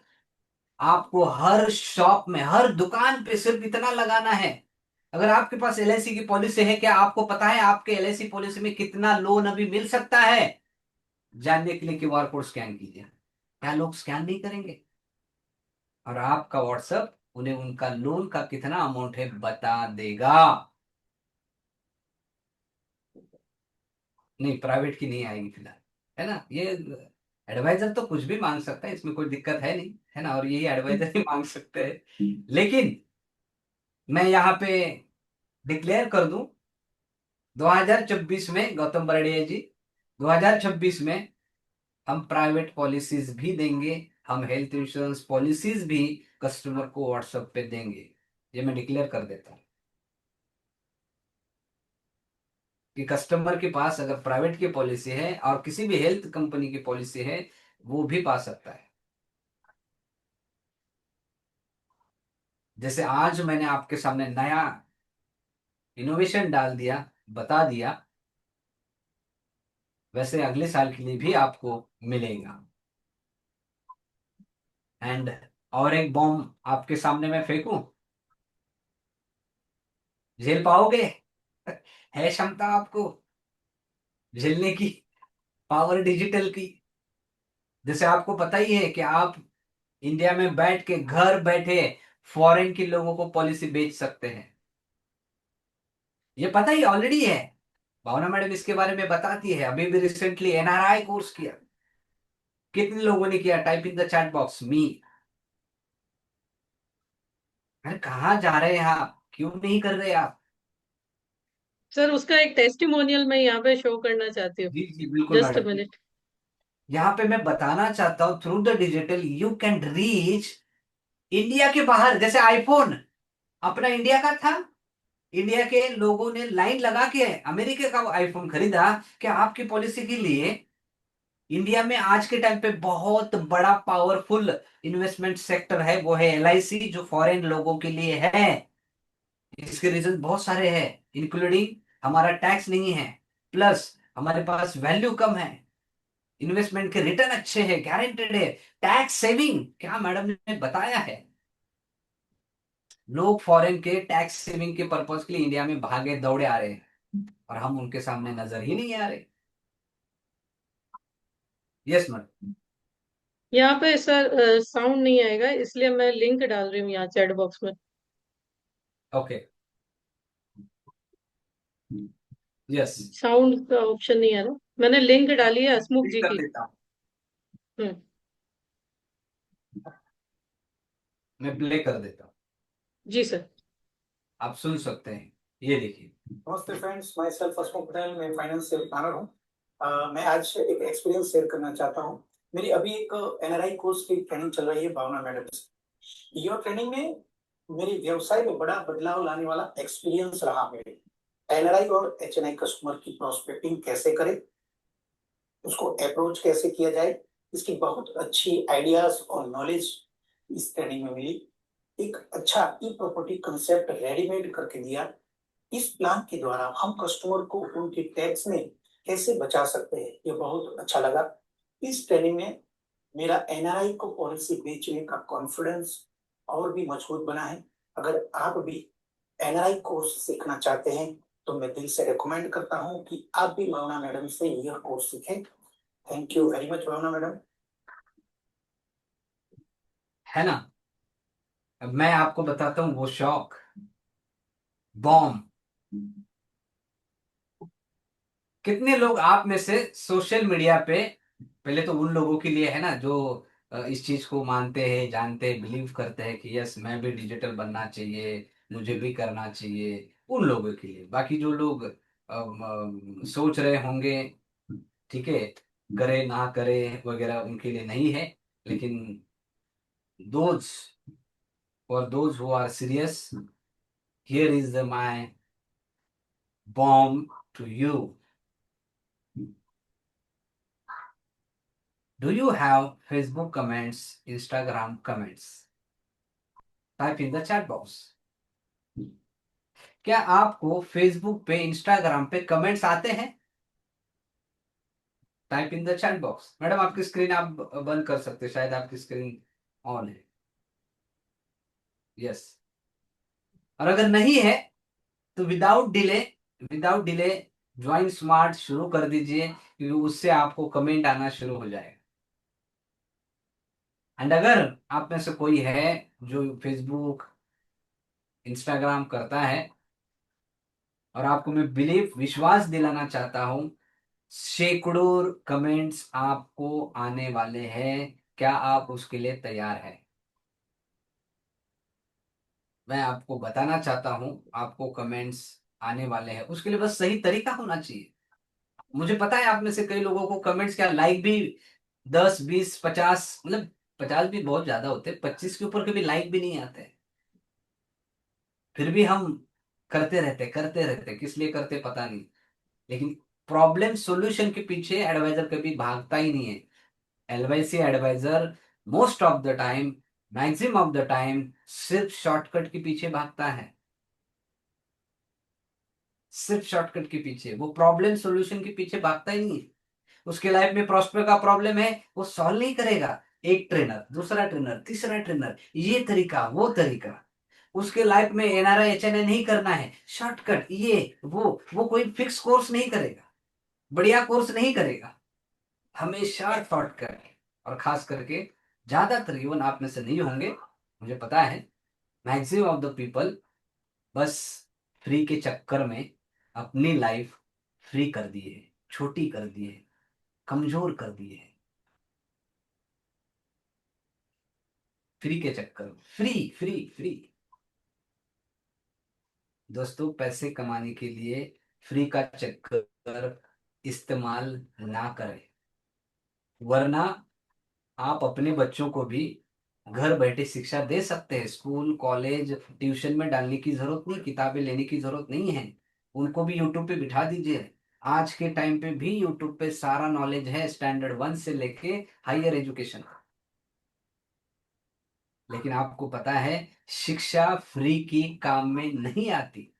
आपको हर शॉप में, हर दुकान पे सिर्फ इतना लगाना है। अगर आपके पास एलआईसी की पॉलिसी है, क्या आपको पता है आपके एलआईसी पॉलिसी में कितना लोन अभी मिल सकता है? जानने के लिए क्यूआर कोड स्कैन कीजिए। क्या लोग स्कैन नहीं करेंगे? और आपका व्हाट्सएप उन्हें उनका लोन का कितना अमाउंट है बता देगा। नहीं, प्राइवेट की नहीं आएगी फिलहाल, है ना। ये एडवाइजर तो कुछ भी मांग सकता है, इसमें कोई दिक्कत है नहीं, है ना, और यही एडवाइजर ही मांग सकते हैं। लेकिन मैं यहाँ पे डिक्लेयर कर दूं, 2026 में गौतम बड़े जी, 2026 में हम प्राइवेट पॉलिसीज भी देंगे, हम हेल्थ इंश्योरेंस पॉलिसीज भी कस्टमर को व्हाट्सएप पे देंगे। ये मैं डिक्लेयर कर देता हूँ कि कस्टमर के पास अगर प्राइवेट की पॉलिसी है और किसी भी हेल्थ कंपनी की पॉलिसी है, वो भी पा सकता है। जैसे आज मैंने आपके सामने नया इनोवेशन डाल दिया, बता दिया, वैसे अगले साल के लिए भी आपको मिलेगा। एंड और एक बॉम्ब आपके सामने मैं फेंकूं। झेल पाओगे? है क्षमता आपको झेलने की, पावर डिजिटल की? जैसे आपको पता ही है कि आप इंडिया में बैठ के, घर बैठे फॉरेन के लोगों को पॉलिसी बेच सकते हैं। ये पता ही ऑलरेडी है। भावना मैडम इसके बारे में बताती है। अभी भी रिसेंटली एनआरआई कोर्स किया। कितने लोगों ने किया? Type in the chat box me. अरे कहाँ जा रहे हैं आप? क्यों नहीं कर रहे आप? सर उसका एक टेस्टिमोनियल मैं यहाँ पे शो करना चाहती हूँ। जी जी बिल्कुल जस्ट अ मैडम। मिनट। यहाँ पे मैं बताना चाहता हूँ, through the digital you can reach India के बाहर। जैसे आईफोन अपना इंडिया का था, इंडिया के लोगों ने लाइन लगा के अमेरिका का आईफोन खरीदा। क्या आपकी पॉलिसी के लिए इंडिया में आज के टाइम पे बहुत बड़ा पावरफुल इन्वेस्टमेंट सेक्टर है, वो है एलआईसी, जो फॉरेन लोगों के लिए है। इसके रीजन बहुत सारे हैं, इंक्लूडिंग हमारा टैक्स नहीं है, प्लस हमारे पास वैल्यू कम है, इन्वेस्टमेंट के रिटर्न अच्छे हैं, गारंटेड है, टैक्स सेविंग। क्या मैडम ने बताया है? लोग फॉरेन के टैक्स सेविंग के पर्पज के लिए इंडिया में भागे दौड़े आ रहे हैं, और हम उनके सामने नजर ही नहीं आ रहे। Yes madam. यहाँ पे सर साउंड नहीं आएगा, इसलिए मैं लिंक डाल रही हूँ यहाँ चैट बॉक्स में। ओके। यस। साउंड का ऑप्शन नहीं आ रहा, मैंने लिंक डाली है हसमुख जी कर की। देता हूँ। हम्म। मैं प्ले कर देता हूँ। जी सर। आप सुन सकते हैं। ये देखिए। नमस्ते फ्रेंड्स, माई सेल्फ हसमुख पटेल, मैं फाइनेंशियल प्लानर हूँ। मैं आज एक एक्सपीरियंस शेयर करना चाहता हूँ। मेरी अभी एक एनआरआई कोर्स की ट्रेनिंग चल रही है भावना मैडम से। यह ट्रेनिंग में मेरी व्यवसाय में बड़ा बदलाव लाने वाला एक्सपीरियंस रहा मेरे। एनआरआई और एचएनआई कस्टमर की प्रोस्पेक्टिंग कैसे करें, उसको अप्रोच कैसे किया जाए, इसकी बहुत अच्छी आइडियाज और नॉलेज इस ट्रेनिंग में मिली। एक अच्छा ई प्रॉपर्टी कंसेप्ट रेडीमेड करके दिया। इस प्लान के द्वारा हम कस्टमर को उनके टैक्स में कैसे बचा सकते हैं, ये बहुत अच्छा लगा। इस ट्रेनिंग में मेरा एनआरआई को पॉलिसी बेचने का कॉन्फिडेंस और भी मजबूत बना है। अगर आप भी एनआरआई कोर्स सीखना चाहते हैं तो मैं दिल से रिकमेंड करता हूं कि आप भी भावना मैडम से यह कोर्स सीखें। Thank you very much Bhavna madam. है ना? अब मैं आपको बताता हूँ वो शौक, बॉम्ब। कितने लोग आप में से सोशल मीडिया पे, पहले तो उन लोगों के लिए है ना जो इस चीज को मानते हैं, जानते हैं, बिलीव करते हैं कि यस मैं भी डिजिटल बनना चाहिए, मुझे भी करना चाहिए, उन लोगों के लिए। बाकी जो लोग सोच रहे होंगे, ठीक है, करे ना करे वगैरह, उनके लिए नहीं है। लेकिन those, for those who are serious, here is the my bomb to you. Do you have Facebook comments, Instagram comments? Type in the chat box. क्या आपको फेसबुक पे, इंस्टाग्राम पे कमेंट्स आते हैं? Type in the chat box. Madam आपकी स्क्रीन आप बंद कर सकते हैं, शायद आपकी स्क्रीन ऑन है। यस। और अगर नहीं है तो विदाउट डिले ज्वाइन स्मार्ट शुरू कर दीजिए, क्योंकि उससे आपको कमेंट आना शुरू हो जाएगा। एंड अगर आप में से कोई है जो फेसबुक, इंस्टाग्राम करता है, और आपको मैं बिलीव, विश्वास दिलाना चाहता हूं, सैकड़ों कमेंट्स आपको आने वाले हैं। क्या आप उसके लिए तैयार हैं? मैं आपको बताना चाहता हूं, आपको कमेंट्स आने वाले हैं, उसके लिए बस सही तरीका होना चाहिए। मुझे पता है आप में से कई लोगों को कमेंट्स, क्या लाइक भी 10 20 50, मतलब 50 भी बहुत ज्यादा होते हैं, 25 के ऊपर के भी लाइक भी नहीं आते। फिर भी हम करते रहते, किस लिए करते पता नहीं। लेकिन प्रॉब्लम सॉल्यूशन के पीछे एडवाइजर कभी भागता ही नहीं है। LYC advisor most of the time, maximum of the time सिर्फ शॉर्टकट के पीछे भागता है। सिर्फ शॉर्टकट के पीछे, वो प्रॉब्लम सॉल्यूशन के पीछे भागता ही नहीं है। उसके लाइफ में प्रॉस्पेक्ट का प्रॉब्लम है, वो सॉल्व नहीं करेगा। एक ट्रेनर, दूसरा ट्रेनर, तीसरा ट्रेनर, ये तरीका वो तरीका, उसके लाइफ में एनआरआई एचएनआई नहीं करना है, शॉर्टकट ये वो कोई फिक्स कोर्स नहीं करेगा, बढ़िया कोर्स नहीं करेगा, हमेशा शॉर्टकट। और खास करके ज्यादातर इवन आप में से नहीं होंगे, मुझे पता है, मैक्सिमम ऑफ द पीपल बस फ्री के चक्कर में अपनी लाइफ फ्री कर दिए, छोटी कर दिए, कमजोर कर दिए। फ्री के चक्कर में, फ्री फ्री फ्री। दोस्तों, पैसे कमाने के लिए फ्री का चक्कर इस्तेमाल ना करें, वरना आप अपने बच्चों को भी घर बैठे शिक्षा दे सकते हैं। स्कूल कॉलेज ट्यूशन में डालने की जरूरत नहीं, किताबें लेने की जरूरत नहीं है, उनको भी यूट्यूब पे बिठा दीजिए। आज के टाइम पे भी यूट्यूब पे सारा नॉलेज है, स्टैंडर्ड 1 से लेके हायर एजुकेशन। लेकिन आपको पता है, शिक्षा फ्री की काम में नहीं आती।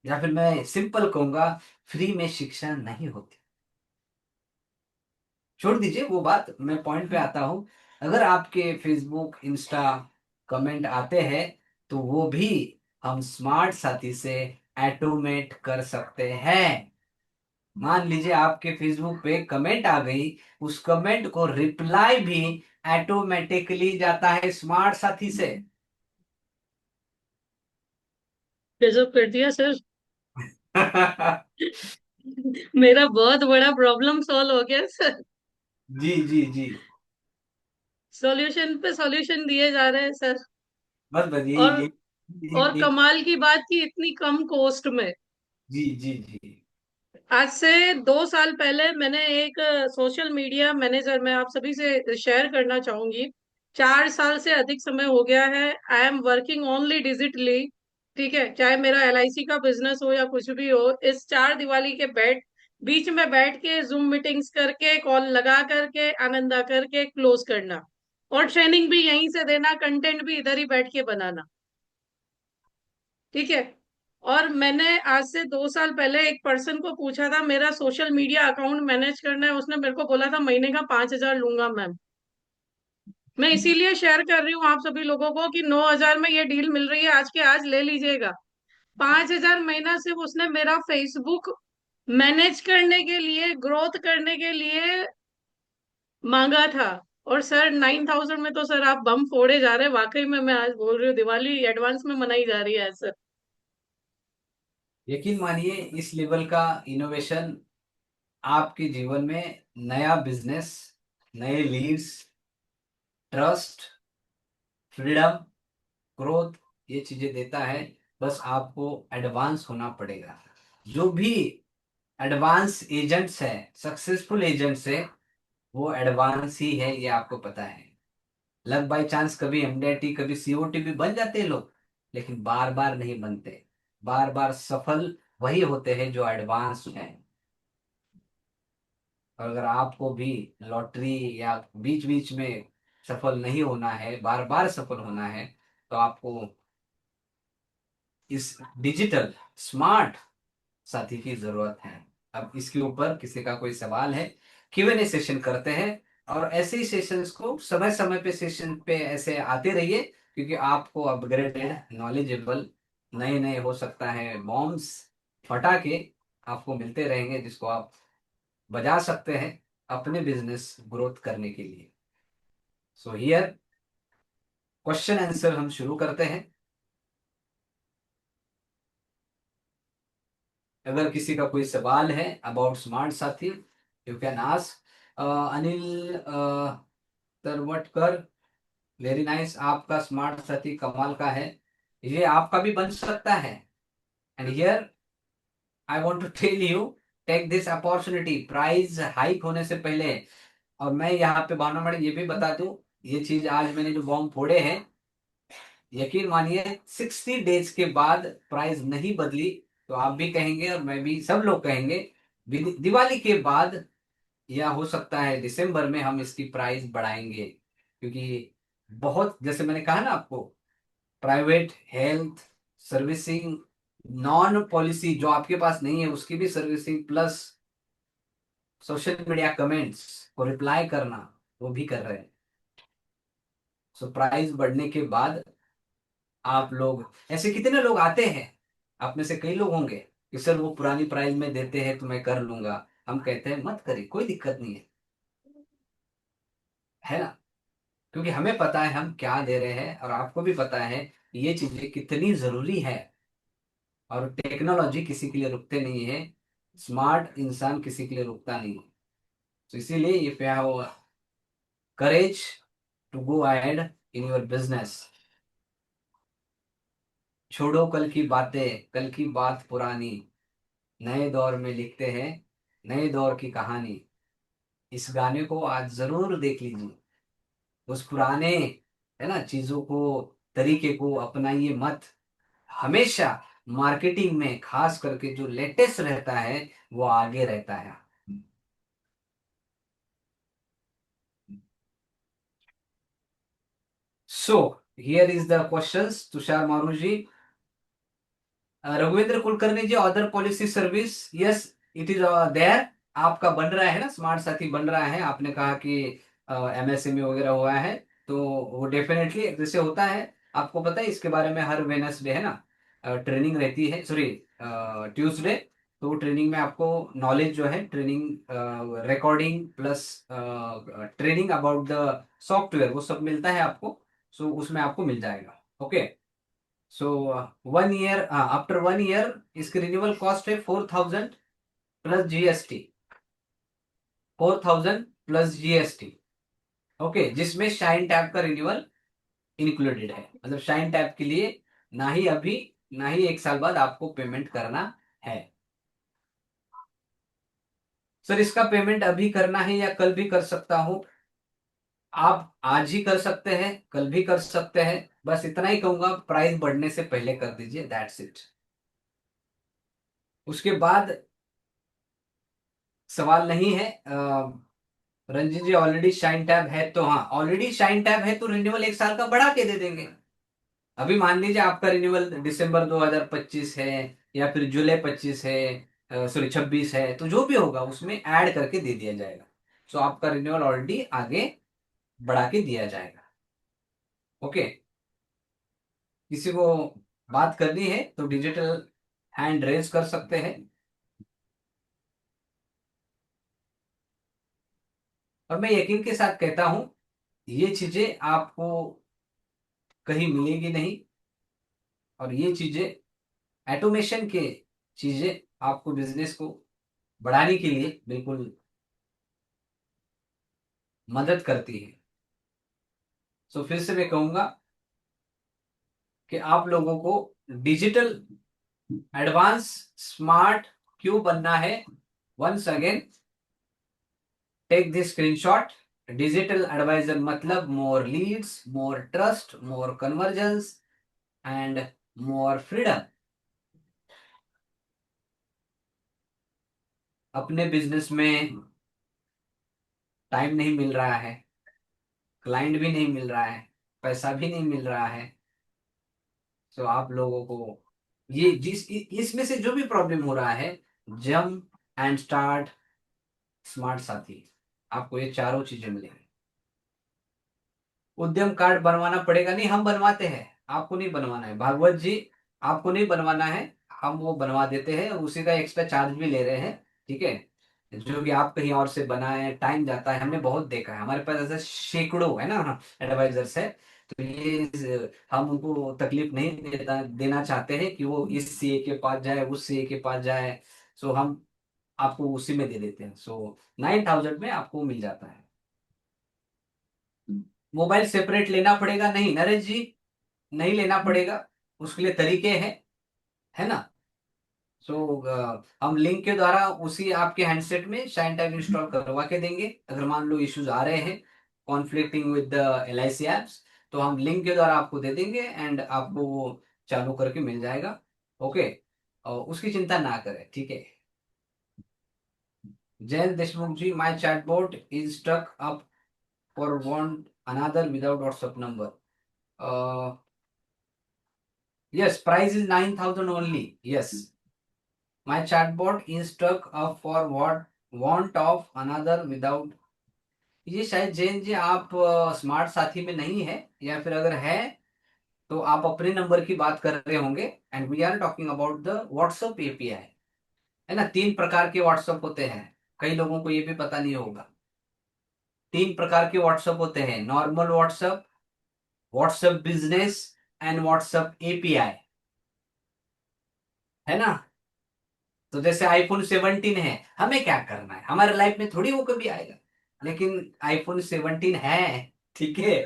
या फिर मैं सिंपल कहूंगा, फ्री में शिक्षा नहीं होती। छोड़ दीजिए वो बात, मैं पॉइंट पे आता हूं। अगर आपके फेसबुक इंस्टा कमेंट आते हैं, तो वो भी हम स्मार्ट साथी से ऑटोमेट कर सकते हैं। मान लीजिए आपके फेसबुक पे कमेंट आ गई, उस कमेंट को रिप्लाई भी ऑटोमेटिकली जाता है स्मार्ट साथी से। गजब कर दिया सर। मेरा बहुत बड़ा प्रॉब्लम सॉल्व हो गया सर। जी जी जी। सॉल्यूशन पे सॉल्यूशन दिए जा रहे हैं सर। बस बस यही और और यही। कमाल की बात की इतनी कम कॉस्ट में। जी जी जी। आज से 2 साल पहले मैंने एक सोशल मीडिया मैनेजर, मैं आप सभी से शेयर करना चाहूंगी। 4 साल से अधिक समय हो गया है, I am working only digitally. ठीक है, चाहे मेरा एलआईसी का बिजनेस हो या कुछ भी हो, इस चार दिवाली के बीच में बैठ के जूम मीटिंग्स करके, कॉल लगा करके, आनंदा करके क्लोज करना, और ट्रेनिंग भी यहीं से देना, कंटेंट भी इधर ही बैठ के बनाना। ठीक है। और मैंने आज से 2 साल पहले एक पर्सन को पूछा था, मेरा सोशल मीडिया अकाउंट मैनेज करना है, उसने मेरे को बोला था महीने का 5,000 लूंगा मैम। मैं इसीलिए शेयर कर रही हूँ आप सभी लोगों को कि 9,000 में ये डील मिल रही है, आज के आज ले लीजिएगा। 5,000 महीना सिर्फ उसने मेरा फेसबुक मैनेज करने के लिए, ग्रोथ करने के लिए मांगा था। और सर 9,000 में तो सर आप बम फोड़े जा रहे हैं, वाकई में मैं आज बोल रही हूँ, दिवाली एडवांस में मनाई जा रही है सर। यकीन मानिए, इस लेवल का इनोवेशन आपके जीवन में नया बिजनेस, नए लीड्स, ट्रस्ट, फ्रीडम, ग्रोथ, ये चीजें देता है। बस आपको एडवांस होना पड़ेगा। जो भी एडवांस एजेंट्स है, सक्सेसफुल एजेंट्स है, वो एडवांस ही है, ये आपको पता है। लक बाय चांस कभी एमडीआईटी कभी सीओटी भी बन जाते हैं लोग, लेकिन बार बार नहीं बनते। बार बार सफल वही होते हैं जो एडवांस हैं। और अगर आपको भी लॉटरी या बीच बीच में सफल नहीं होना है, बार बार सफल होना है, तो आपको इस डिजिटल स्मार्ट साथी की जरूरत है। अब इसके ऊपर किसी का कोई सवाल है, Q&A सेशन करते हैं। और ऐसे ही सेशंस को समय समय पे सेशन पे ऐसे आते रहिए, क्योंकि आपको अपग्रेडेड नॉलेजेबल नए नए हो सकता है बॉम्ब्स, फटाके आपको मिलते रहेंगे, जिसको आप बजा सकते हैं अपने बिजनेस ग्रोथ करने के लिए। सो हियर क्वेश्चन आंसर हम शुरू करते हैं। अगर किसी का कोई सवाल है about Smart Saathi, you can ask. Anil Tarwatkar, very nice, आपका स्मार्ट साथी कमाल का है, ये आपका भी बन सकता है। And here I want to tell you, take this opportunity, price hike होने से पहले। और मैं यहाँ पे भावना मैडम ये भी बता दूं, ये चीज आज मैंने जो बॉम्ब फोड़े हैं, यकीन मानिए 60 डेज के बाद प्राइस नहीं बदली, तो आप भी कहेंगे और मैं भी, सब लोग कहेंगे, दिवाली के बाद या हो सकता है दिसंबर में हम इसकी प्राइस बढ़ाएंगे। क्योंकि बहुत, जैसे मैंने कहा ना आपको, private health servicing, non policy जो आपके पास नहीं है उसकी भी servicing, plus social media comments को रिप्लाई करना, वो भी कर रहे हैं। सो प्राइस बढ़ने के बाद आप लोग, ऐसे कितने लोग आते हैं, आप में से कई लोग होंगे कि सर वो पुरानी प्राइस में देते हैं तो मैं कर लूंगा। हम कहते हैं मत करिए, कोई दिक्कत नहीं है ना, क्योंकि हमें पता है हम क्या दे रहे हैं और आपको भी पता है ये चीजें कितनी जरूरी है। और टेक्नोलॉजी किसी के लिए रुकते नहीं है, स्मार्ट इंसान किसी के लिए रुकता नहीं है। तो इसीलिए if you have courage to go ahead in your business, छोड़ो कल की बातें, कल की बात पुरानी, नए दौर में लिखते हैं नए दौर की कहानी। इस गाने को आज जरूर देख लीजिए, उस पुराने, है ना, चीजों को, तरीके को अपनाइए मत। हमेशा मार्केटिंग में खास करके जो लेटेस्ट रहता है वो आगे रहता है। So here is the questions, Tushar मारूजी। Raghuvendra Kulkarni ji, other policy service, yes it is there. आपका बन रहा है ना, स्मार्ट साथी बन रहा है, आपने कहा कि एमएसएमई वगैरह हुआ है, तो वो डेफिनेटली जैसे होता है। आपको पता है इसके बारे में, हर वेनसडे है ना ट्रेनिंग रहती है, सॉरी ट्यूसडे। तो ट्रेनिंग में आपको नॉलेज जो है, training recording plus training about the software, वो सब मिलता है आपको। सो उसमें आपको मिल जाएगा। ओके। सो 1 ईयर, आफ्टर 1 ईयर इसकी रिन्यूअल कॉस्ट है 4000 plus GST, 4000 plus GST. Okay, जिसमें शाइन टैब का रिन्यूअल इंक्लूडेड है। मतलब शाइन टैब के लिए ना ही अभी ना ही 1 साल बाद आपको पेमेंट करना है। सर इसका पेमेंट अभी करना है या कल भी कर सकता हूं? आप आज ही कर सकते हैं, कल भी कर सकते हैं, बस इतना ही कहूंगा, प्राइस बढ़ने से पहले कर दीजिए, दैट्स इट। उसके बाद सवाल नहीं है। रंजीत जी, ऑलरेडी शाइन टैब है तो, हाँ ऑलरेडी शाइन टैब है तो रिन्यूअल 1 साल का बढ़ा के दे देंगे। अभी मान लीजिए आपका रिन्यूअल दिसंबर 2025 है या फिर जुलाई 25 है, सॉरी 26 है, तो जो भी होगा उसमें ऐड करके दे दिया जाएगा। सो आपका रिन्यूअल ऑलरेडी आगे बढ़ा के दिया जाएगा। ओके। किसी को बात करनी है तो डिजिटल हैंड रेज कर सकते हैं। और मैं यकीन के साथ कहता हूं ये चीजें आपको कहीं मिलेगी नहीं, और ये चीजें ऑटोमेशन के चीजें आपको बिजनेस को बढ़ाने के लिए बिल्कुल मदद करती है। सो फिर से मैं कहूंगा कि आप लोगों को डिजिटल एडवांस स्मार्ट क्यों बनना है। Once again take this screenshot. Digital adviser मतलब more leads, more trust, more convergence and more freedom. अपने बिजनेस में टाइम नहीं मिल रहा है, क्लाइंट भी नहीं मिल रहा है, पैसा भी नहीं मिल रहा है, तो आप लोगों को ये इसमें से जो भी प्रॉब्लम हो रहा है, जम एंड स्टार्ट स्मार्ट साथी, आपको ये चारों चीजें मिलेंगी। उद्यम कार्ड बनवाना पड़ेगा, नहीं हम बनवाते हैं, आपको नहीं बनवाना है भागवत जी, आपको नहीं बनवाना है, हम वो बनवा देते हैं, उसी का एक्स्ट्रा चार्ज भी ले रहे हैं। ठीक है, जो भी आप कहीं और से बनाए, टाइम जाता है, हमने बहुत देखा है, हमारे पास ऐसे सैकड़ों है ना एडवाइजर्स है। तो ये हम उनको तकलीफ नहीं देना चाहते हैं कि वो इस सीए के पास जाए, उस सीए के पास जाए। सो हम आपको उसी में दे देते हैं। सो 9000 में आपको मिल जाता है। मोबाइल सेपरेट लेना पड़ेगा नहीं नरेश जी, नहीं लेना पड़ेगा, उसके लिए तरीके हैं, है ना। सो हम लिंक के द्वारा उसी आपके हैंडसेट में शाइन टैग इंस्टॉल करवा के देंगे। अगर मान लो इश्यूज आ रहे हैं conflicting with the LIC apps, तो हम लिंक के द्वारा आपको दे देंगे एंड आपको वो चालू करके मिल जाएगा। ओके, और उसकी चिंता ना करें, ठीक है। Jayant Deshmukh ji, my chatbot is stuck up for want another without WhatsApp number. Yes, price is 9000 only. Yes. My chatbot is stuck up for what want of another without. ये शायद जैन जी आप स्मार्ट साथी में नहीं है, या फिर अगर है तो आप अपने नंबर की बात कर रहे होंगे। And we are talking about the WhatsApp API. है ना, 3 प्रकार के व्हाट्सएप होते हैं, कई लोगों को ये भी पता नहीं होगा। 3 प्रकार के व्हाट्सएप होते हैं, normal WhatsApp, WhatsApp business and WhatsApp API. है ना। तो जैसे आईफोन 17 है, हमें क्या करना है, हमारे लाइफ में थोड़ी वो कभी आएगा, लेकिन आईफोन 17 है। ठीक है।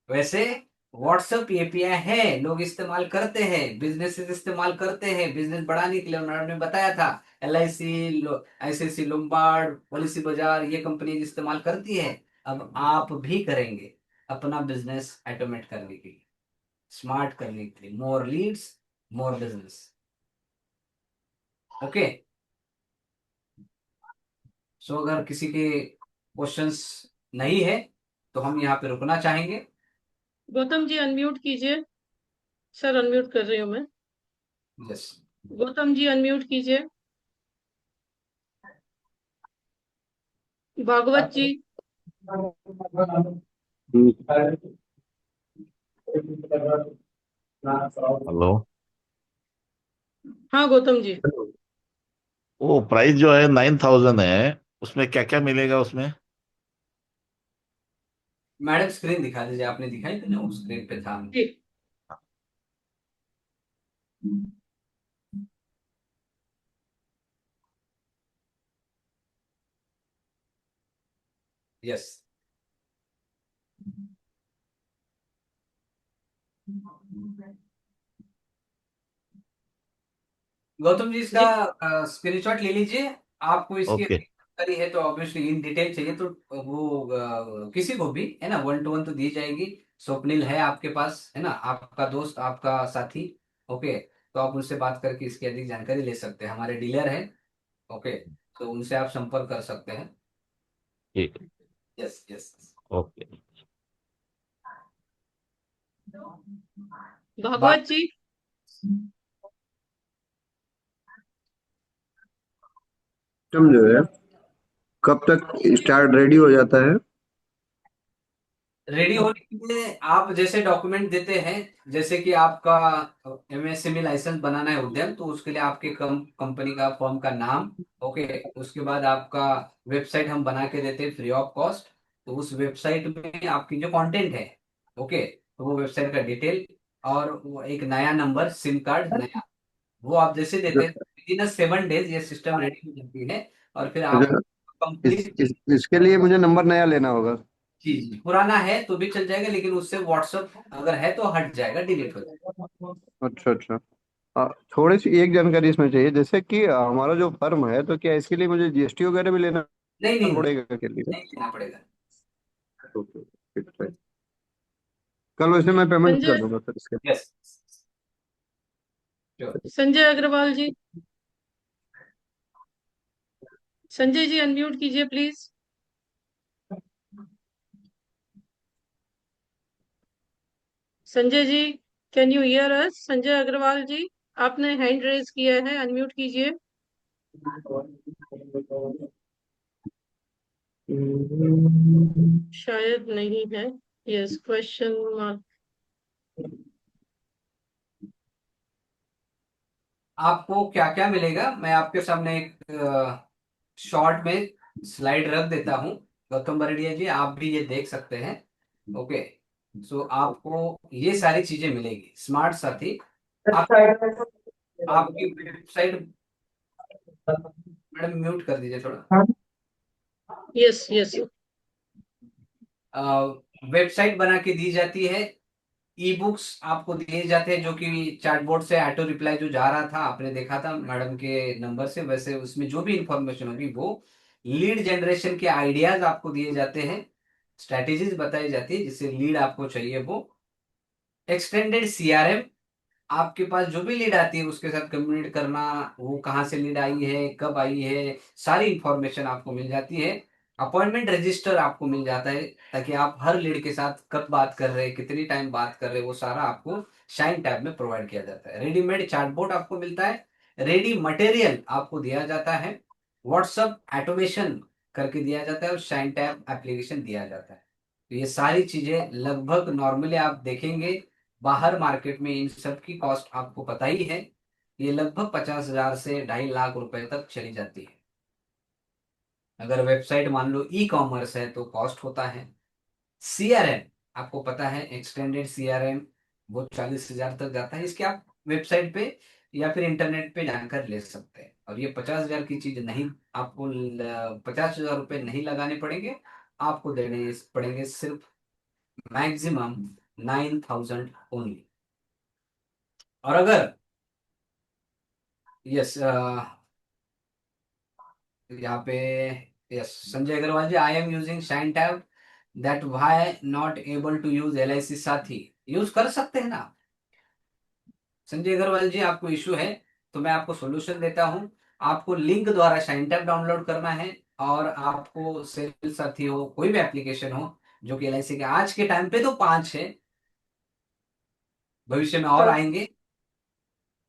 वैसे व्हाट्सएप एपीआई है, लोग इस्तेमाल करते हैं, बिजनेसेस इस्तेमाल करते हैं बिजनेस बढ़ाने के लिए। उन्होंने बताया था LIC, ICICI लोम्बार्ड, पॉलिसी बाजार, ये कंपनी इस्तेमाल करती है। अब आप भी करेंगे अपना बिजनेस ऑटोमेट करने के लिए, स्मार्ट करने के लिए, more leads, more business. Okay. So अगर किसी के क्वेश्चंस नहीं है तो हम यहाँ पे रुकना चाहेंगे। गौतम जी अनम्यूट कीजिए। सर अनम्यूट कर रही हूँ मैं। यस। गौतम जी अनम्यूट कीजिए। भागवत जी। हेलो। हाँ गौतम जी। वो प्राइस जो है 9,000 है, उसमें क्या क्या मिलेगा उसमें? मैडम स्क्रीन दिखा दीजिए, आपने दिखाई थी ना, उस स्क्रीन पे था। जी। यस। गौतम जी इसका जी। स्क्रीनशॉट ले लीजिए। आपको इसकी ओके। जानकारी है तो ऑब्वियसली इन डिटेल चाहिए तो वो किसी को भी, है ना, 1 to 1 तो दी जाएगी। स्वप्निल है आपके पास, है ना, आपका दोस्त, आपका साथी। ओके। तो आप उनसे बात करके इसकी अधिक जानकारी ले सकते हैं, हमारे डीलर हैं। ओके। तो उनसे आप संपर्क कर सकते हैं। ठीक। Yes yes. ओके। भागवत बात। जी। सिस्टम जो है कब तक स्टार्ट रेडी हो जाता है? रेडी होने के लिए आप जैसे डॉक्यूमेंट देते हैं, जैसे कि आपका MSME लाइसेंस बनाना है उद्यम, तो उसके लिए आपके कंपनी का, फर्म का नाम। ओके। उसके बाद आपका वेबसाइट हम बना के देते हैं फ्री ऑफ कॉस्ट। तो उस वेबसाइट में आपकी जो कंटेंट है, ओके, तो वो वेबसाइट का डिटेल, और वो एक नया नंबर, सिम कार्ड नया, वो आप जैसे देते हैं, विदिन 7 days ये सिस्टम रेडी हो जाती है। और फिर आप मुझे कंप्लीट। इसके लिए मुझे नंबर नया लेना होगा? जी जी, पुराना है तो भी चल जाएगा, लेकिन उससे व्हाट्सएप अगर है तो हट जाएगा, डिलीट हो जाएगा। अच्छा अच्छा। थोड़ी सी एक जानकारी इसमें चाहिए, जैसे कि हमारा जो फर्म है, तो क्या इसके लिए मुझे GST वगैरह भी लेना नहीं नहीं नहीं, पड़ेगा के लिए? नहीं लेना पड़ेगा। ओके, ठीक है। कल वैसे मैं पेमेंट कर संजय। दूंगा सर इसके। Yes. Sure. Sanjay Agrawal ji. Sanjay ji unmute कीजिए please. Sanjay ji, can you hear us? Sanjay Agrawal ji, आपने हैंड रेज किया है, अनम्यूट कीजिए। शायद नहीं है। Yes, question mark. आपको क्या क्या मिलेगा, मैं आपके सामने एक शॉर्ट में स्लाइड रख देता हूँ। गौतम बरड़िया जी, आप भी ये देख सकते हैं। ओके। सो आपको ये सारी चीजें मिलेगी स्मार्ट साथी। आप आपकी वेबसाइट, मैडम म्यूट कर दीजिए थोड़ा। Yes yes. वेबसाइट बना के दी जाती है, ई बुक्स आपको दिए जाते हैं, जो कि चैटबॉट से ऑटो रिप्लाई जो जा रहा था, आपने देखा था मैडम के नंबर से, वैसे उसमें जो भी इंफॉर्मेशन होगी वो, लीड जनरेशन के आइडियाज आपको दिए जाते हैं, स्ट्रैटेजीज बताई जाती है जिससे लीड आपको चाहिए वो, एक्सटेंडेड CRM, आपके पास जो भी लीड आती है उसके साथ कम्युनिकेट करना, वो कहाँ से लीड आई है, कब आई है, सारी इंफॉर्मेशन आपको मिल जाती है। अपॉइंटमेंट रजिस्टर आपको मिल जाता है, ताकि आप हर लीड के साथ कब बात कर रहे हैं, कितनी टाइम बात कर रहे हैं, वो सारा आपको शाइन टैब में प्रोवाइड किया जाता है। रेडीमेड चैटबॉट आपको मिलता है, रेडी मटेरियल आपको दिया जाता है, व्हाट्सएप ऑटोमेशन करके दिया जाता है और शाइन टैब एप्लीकेशन दिया जाता है। तो ये सारी चीजें लगभग नॉर्मली आप देखेंगे बाहर मार्केट में इन सब की कॉस्ट आपको पता ही है, ये लगभग 50,000 से 2.5 लाख रुपए तक चली जाती है। अगर वेबसाइट मान लो ई कॉमर्स है तो कॉस्ट होता है। सीआरएम आपको पता है, एक्सटेंडेड सीआरएम, वो 40,000 तक जाता है। इसके आप वेबसाइट पे या फिर इंटरनेट पे जानकर ले सकते हैं। और ये 50,000 की चीज नहीं, आपको 50,000 रुपये नहीं लगाने पड़ेंगे, आपको देने पड़ेंगे सिर्फ मैक्सिमम 9,000 ओनली। और अगर यस यहाँ पे yes Sanjay Agrawal ji, I am using shine tab, that why not able to use LIC Sathi. Use कर सकते हैं ना संजय अग्रवाल जी, आपको इशू है तो मैं आपको सॉल्यूशन देता हूँ। आपको लिंक द्वारा शाइन टैब डाउनलोड करना है, और आपको सेल साथी हो, कोई भी एप्लीकेशन हो जो कि LIC के आज के टाइम पे तो 5 है, भविष्य में और तो आएंगे,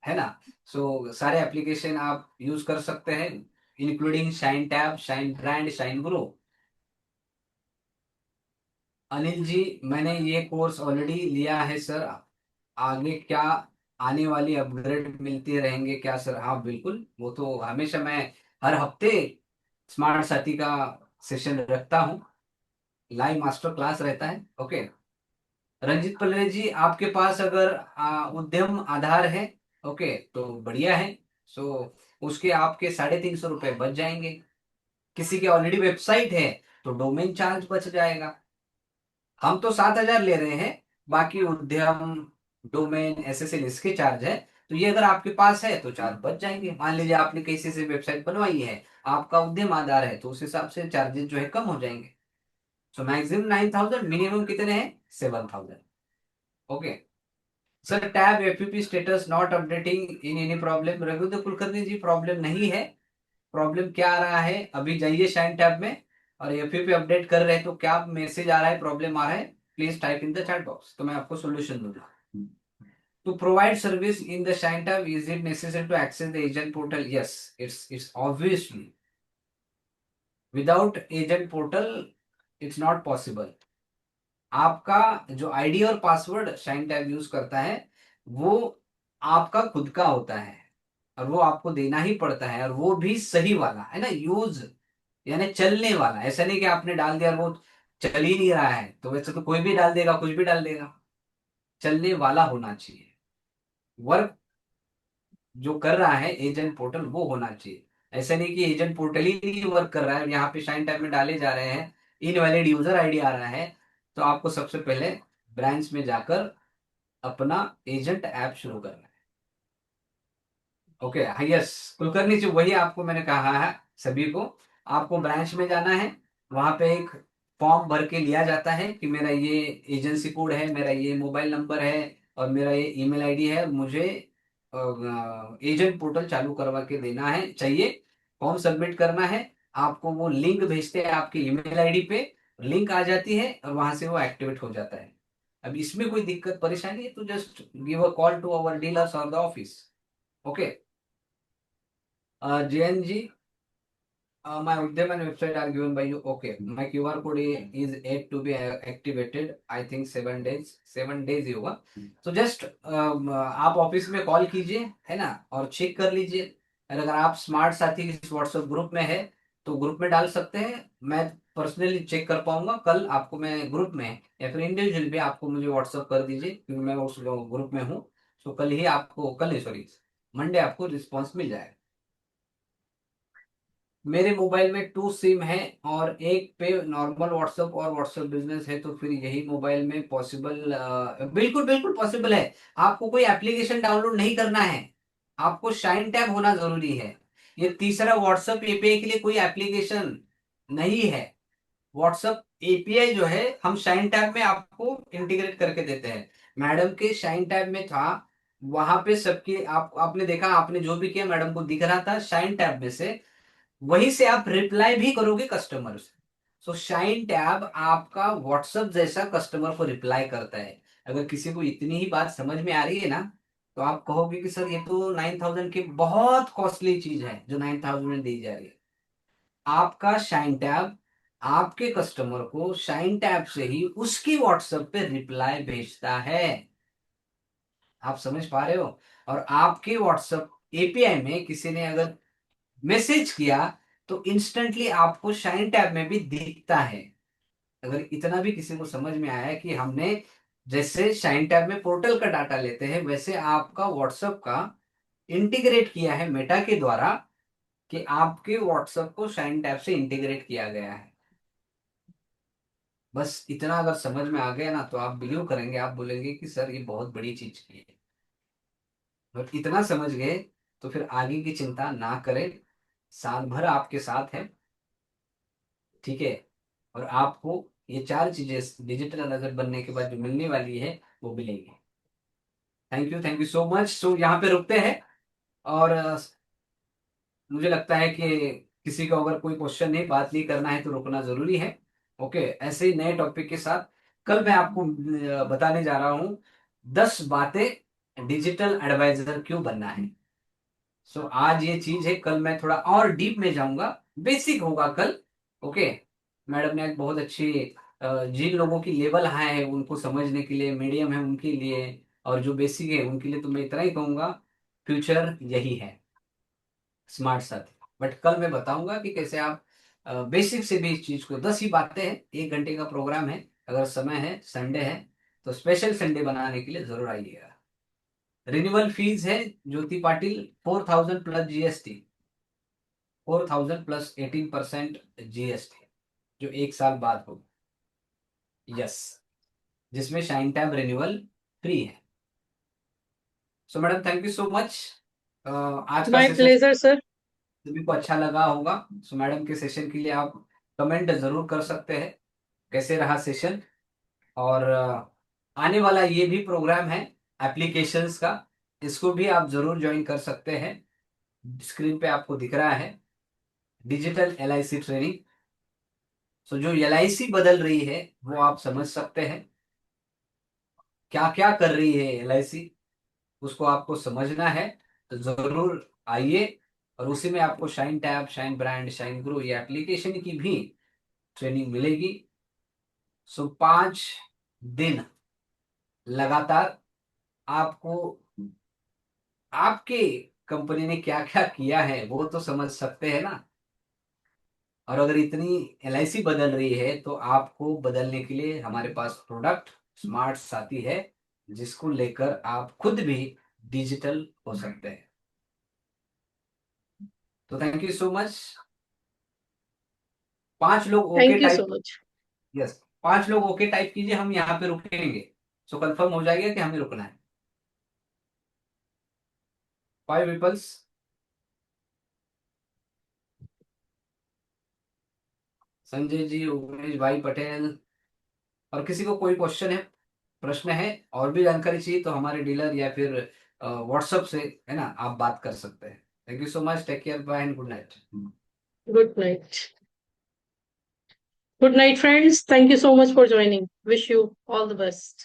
है ना। सो सारे एप्लीकेशन आप यूज कर सकते हैं, including shine tab, shine brand, shine grow. Anil ji, मैंने ये कोर्स ऑलरेडी लिया है सर, आगे क्या आने वाली अपग्रेड मिलते रहेंगे क्या सर? हाँ बिल्कुल, वो तो हमेशा मैं हर हफ्ते स्मार्ट साथी का सेशन रखता हूँ, लाइव मास्टर क्लास रहता है। ओके, रंजित पल्ले जी, आपके पास अगर उद्यम आधार है, ओके तो बढ़िया है। सो उसके आपके 350 रुपये बच जाएंगे। किसी की ऑलरेडी वेबसाइट है तो डोमेन चार्ज बच जाएगा। हम तो 7,000 ले रहे हैं, बाकी उद्यम, डोमेन, SSL इसके चार्ज है। तो ये अगर आपके पास है तो चार्ज बच जाएंगे। मान लीजिए आपने किसी से वेबसाइट बनवाई है, आपका उद्यम आधार है, तो उस हिसाब से चार्जेस जो है कम हो जाएंगे। सो मैक्सिमम 9,000, मिनिमम कितने हैं? 7,000। Okay sir, tab FPP status not updating in any problem. Raghudev Kulkarni ji, problem नहीं है। प्रॉब्लम क्या आ रहा है, अभी जाइए शाइन टैब में और FPP अपडेट कर रहे हैं तो क्या मैसेज आ रहा है, प्रॉब्लम आ रहा है, please type in the chat box, तो मैं आपको सोल्यूशन दूंगा। To provide service in the Shine tab, is it necessary to access the agent portal? Yes, it's obviously without agent portal it's not possible. आपका जो आईडी और पासवर्ड शाइन टैब यूज करता है वो आपका खुद का होता है, और वो आपको देना ही पड़ता है, और वो भी सही वाला है ना, यूज यानी चलने वाला। ऐसा नहीं कि आपने डाल दिया और वो चल ही नहीं रहा है, तो वैसे तो कोई भी डाल देगा, कुछ भी डाल देगा। चलने वाला होना चाहिए, वर्क जो कर रहा है एजेंट पोर्टल वो होना चाहिए। ऐसा नहीं कि एजेंट पोर्टल ही नहीं वर्क कर रहा है, यहाँ पे शाइन टैब में डाले जा रहे हैं, इनवैलिड यूजर आईडी आ रहा है, तो आपको सबसे पहले ब्रांच में जाकर अपना एजेंट ऐप शुरू करना है। ओके हाँ यस कुलकर्णी जी, वही आपको मैंने कहा है सभी को, आपको ब्रांच में जाना है, वहां पे एक फॉर्म भर के लिया जाता है कि मेरा ये एजेंसी कोड है, मेरा ये मोबाइल नंबर है, और मेरा ये ईमेल आईडी है, मुझे एजेंट पोर्टल चालू करवा के देना है, चाहिए। फॉर्म सबमिट करना है, आपको वो लिंक भेजते हैं आपके ईमेल आईडी पे, लिंक आ जाती है और वहां से वो एक्टिवेट हो जाता है। अब इसमें कोई दिक्कत परेशानी है तो just give a call to our dealers और the office. Okay Jayant ji, my Udyam and website are given by you. Okay, my QR code is yet to be activated. I think 7 days, 7 days ही होगा। तो जस्ट आप ऑफिस में कॉल कीजिए, है ना, और चेक कर लीजिए। और अगर आप स्मार्ट साथी इस व्हाट्सएप ग्रुप में है तो ग्रुप में डाल सकते हैं, मैं पर्सनली चेक कर पाऊंगा। कल आपको मैं ग्रुप में या फिर इंडिविजुअल भी आपको मुझे व्हाट्सएप कर दीजिए, क्योंकि मैं उस ग्रुप में हूँ। तो कल ही आपको, कल नहीं सॉरी, मंडे आपको रिस्पॉन्स मिल जाएगा। मेरे मोबाइल में 2 सिम है और एक पे नॉर्मल व्हाट्सएप और व्हाट्सएप बिजनेस है, तो फिर यही मोबाइल में पॉसिबल? बिल्कुल बिल्कुल पॉसिबल है। आपको कोई एप्लीकेशन डाउनलोड नहीं करना है, आपको शाइन टैब होना जरूरी है। ये तीसरा व्हाट्सएप एपीआई के लिए कोई एप्लीकेशन नहीं है। व्हाट्सएप एपीआई जो है हम शाइन टैब में आपको इंटीग्रेट करके देते हैं। मैडम के शाइन टैब में था, वहां पे सबके आपने देखा, आपने जो भी किया मैडम को दिख रहा था शाइन टैब में से, वहीं से आप रिप्लाई भी करोगे कस्टमर से। सो शाइन टैब आपका व्हाट्सएप जैसा कस्टमर को रिप्लाई करता है। अगर किसी को इतनी ही बात समझ में आ रही है ना, तो आप कहोगे कि सर ये तो 9,000 की बहुत कॉस्टली चीज है जो 9,000 में दी जा रही है। आपका शाइन टैब आपके कस्टमर को शाइन टैब से ही उसकी व्हाट्सएप पे रिप्लाई भेजता है। आप समझ पा रहे हो? और आपके व्हाट्सएप एपीआई में किसी ने अगर मैसेज किया तो इंस्टेंटली आपको शाइन टैब में भी दिखता है। अगर इतना भी किसी को समझ में आया कि हमने जैसे शाइन टैब में पोर्टल का डाटा लेते हैं वैसे आपका व्हाट्सएप का इंटीग्रेट किया है मेटा के द्वारा, कि आपके व्हाट्सएप को शाइन टैब से इंटीग्रेट किया गया है। बस इतना अगर समझ में आ गया ना तो आप बिलीव करेंगे, आप बोलेंगे कि सर ये बहुत बड़ी चीज की है। और इतना समझ गए तो फिर आगे की चिंता ना करें, साल भर आपके साथ है, ठीक है। और आपको ये चार चीजें डिजिटल नजर बनने के बाद जो मिलने वाली है वो मिलेगी। Thank you so much. So यहाँ पे रुकते हैं। और मुझे लगता है कि किसी को अगर कोई क्वेश्चन नहीं, बात नहीं करना है तो रुकना जरूरी है। ओके, ऐसे ही नए टॉपिक के साथ कल मैं आपको बताने जा रहा हूँ 10 बातें डिजिटल एडवाइजर क्यों बनना है। सो आज ये चीज है, कल मैं थोड़ा और डीप में जाऊंगा, बेसिक होगा कल। ओके, मैडम ने एक बहुत अच्छी जिन लोगों की लेवल हाई है उनको समझने के लिए, मीडियम है उनके लिए, और जो बेसिक है उनके लिए, तो मैं इतना ही कहूंगा, फ्यूचर यही है, स्मार्ट साथी। बट कल मैं बताऊंगा कि कैसे आप बेसिक से भी इस चीज को, 10 ही बातें हैं, 1 घंटे का प्रोग्राम है। अगर समय है, संडे है, तो स्पेशल संडे बनाने के लिए जरूर आइएगा। रिन्यूअल फीस है Jyoti Patil 4000 plus GST, 4000 plus 18% GST, जो 1 साल बाद होगा। यस, जिसमें शाइन टैब रिन्यूअल फ्री है। सो madam thank you so much. आज का माय सेशन प्लेजर सर। सभी को अच्छा लगा होगा। सो मैडम के सेशन के लिए आप कमेंट जरूर कर सकते हैं कैसे रहा सेशन। और आने वाला ये भी प्रोग्राम है एप्लीकेशंस का, इसको भी आप जरूर ज्वाइन कर सकते हैं। स्क्रीन पे आपको दिख रहा है डिजिटल एलआईसी ट्रेनिंग। सो जो एलआईसी बदल रही है वो आप समझ सकते हैं, क्या क्या कर रही है एलआईसी, उसको आपको समझना है। तो जरूर आइए, और उसी में आपको shine tab, shine brand, shine grow, ये एप्लीकेशन की भी ट्रेनिंग मिलेगी। सो 5 दिन लगातार आपको आपके कंपनी ने क्या क्या किया है वो तो समझ सकते हैं ना। और अगर इतनी एलआईसी बदल रही है तो आपको बदलने के लिए हमारे पास प्रोडक्ट स्मार्ट साथी है, जिसको लेकर आप खुद भी डिजिटल हो सकते हैं। तो थैंक यू सो मच। 5 लोग okay thank you so type, much. Yes, 5 लोग ओके टाइप कीजिए, हम यहाँ पे रुकेंगे। सो कंफर्म हो जाएगा कि हमें रुकना है। 5 पीपल्स। संजय जी, उमेश भाई पटेल। और किसी को कोई क्वेश्चन है, प्रश्न है, और भी जानकारी चाहिए तो हमारे डीलर या फिर व्हाट्सएप से, है ना, आप बात कर सकते हैं। Thank you so much, take care, bye and good night. Good night. Good night, friends. Thank you so much for joining. Wish you all the best.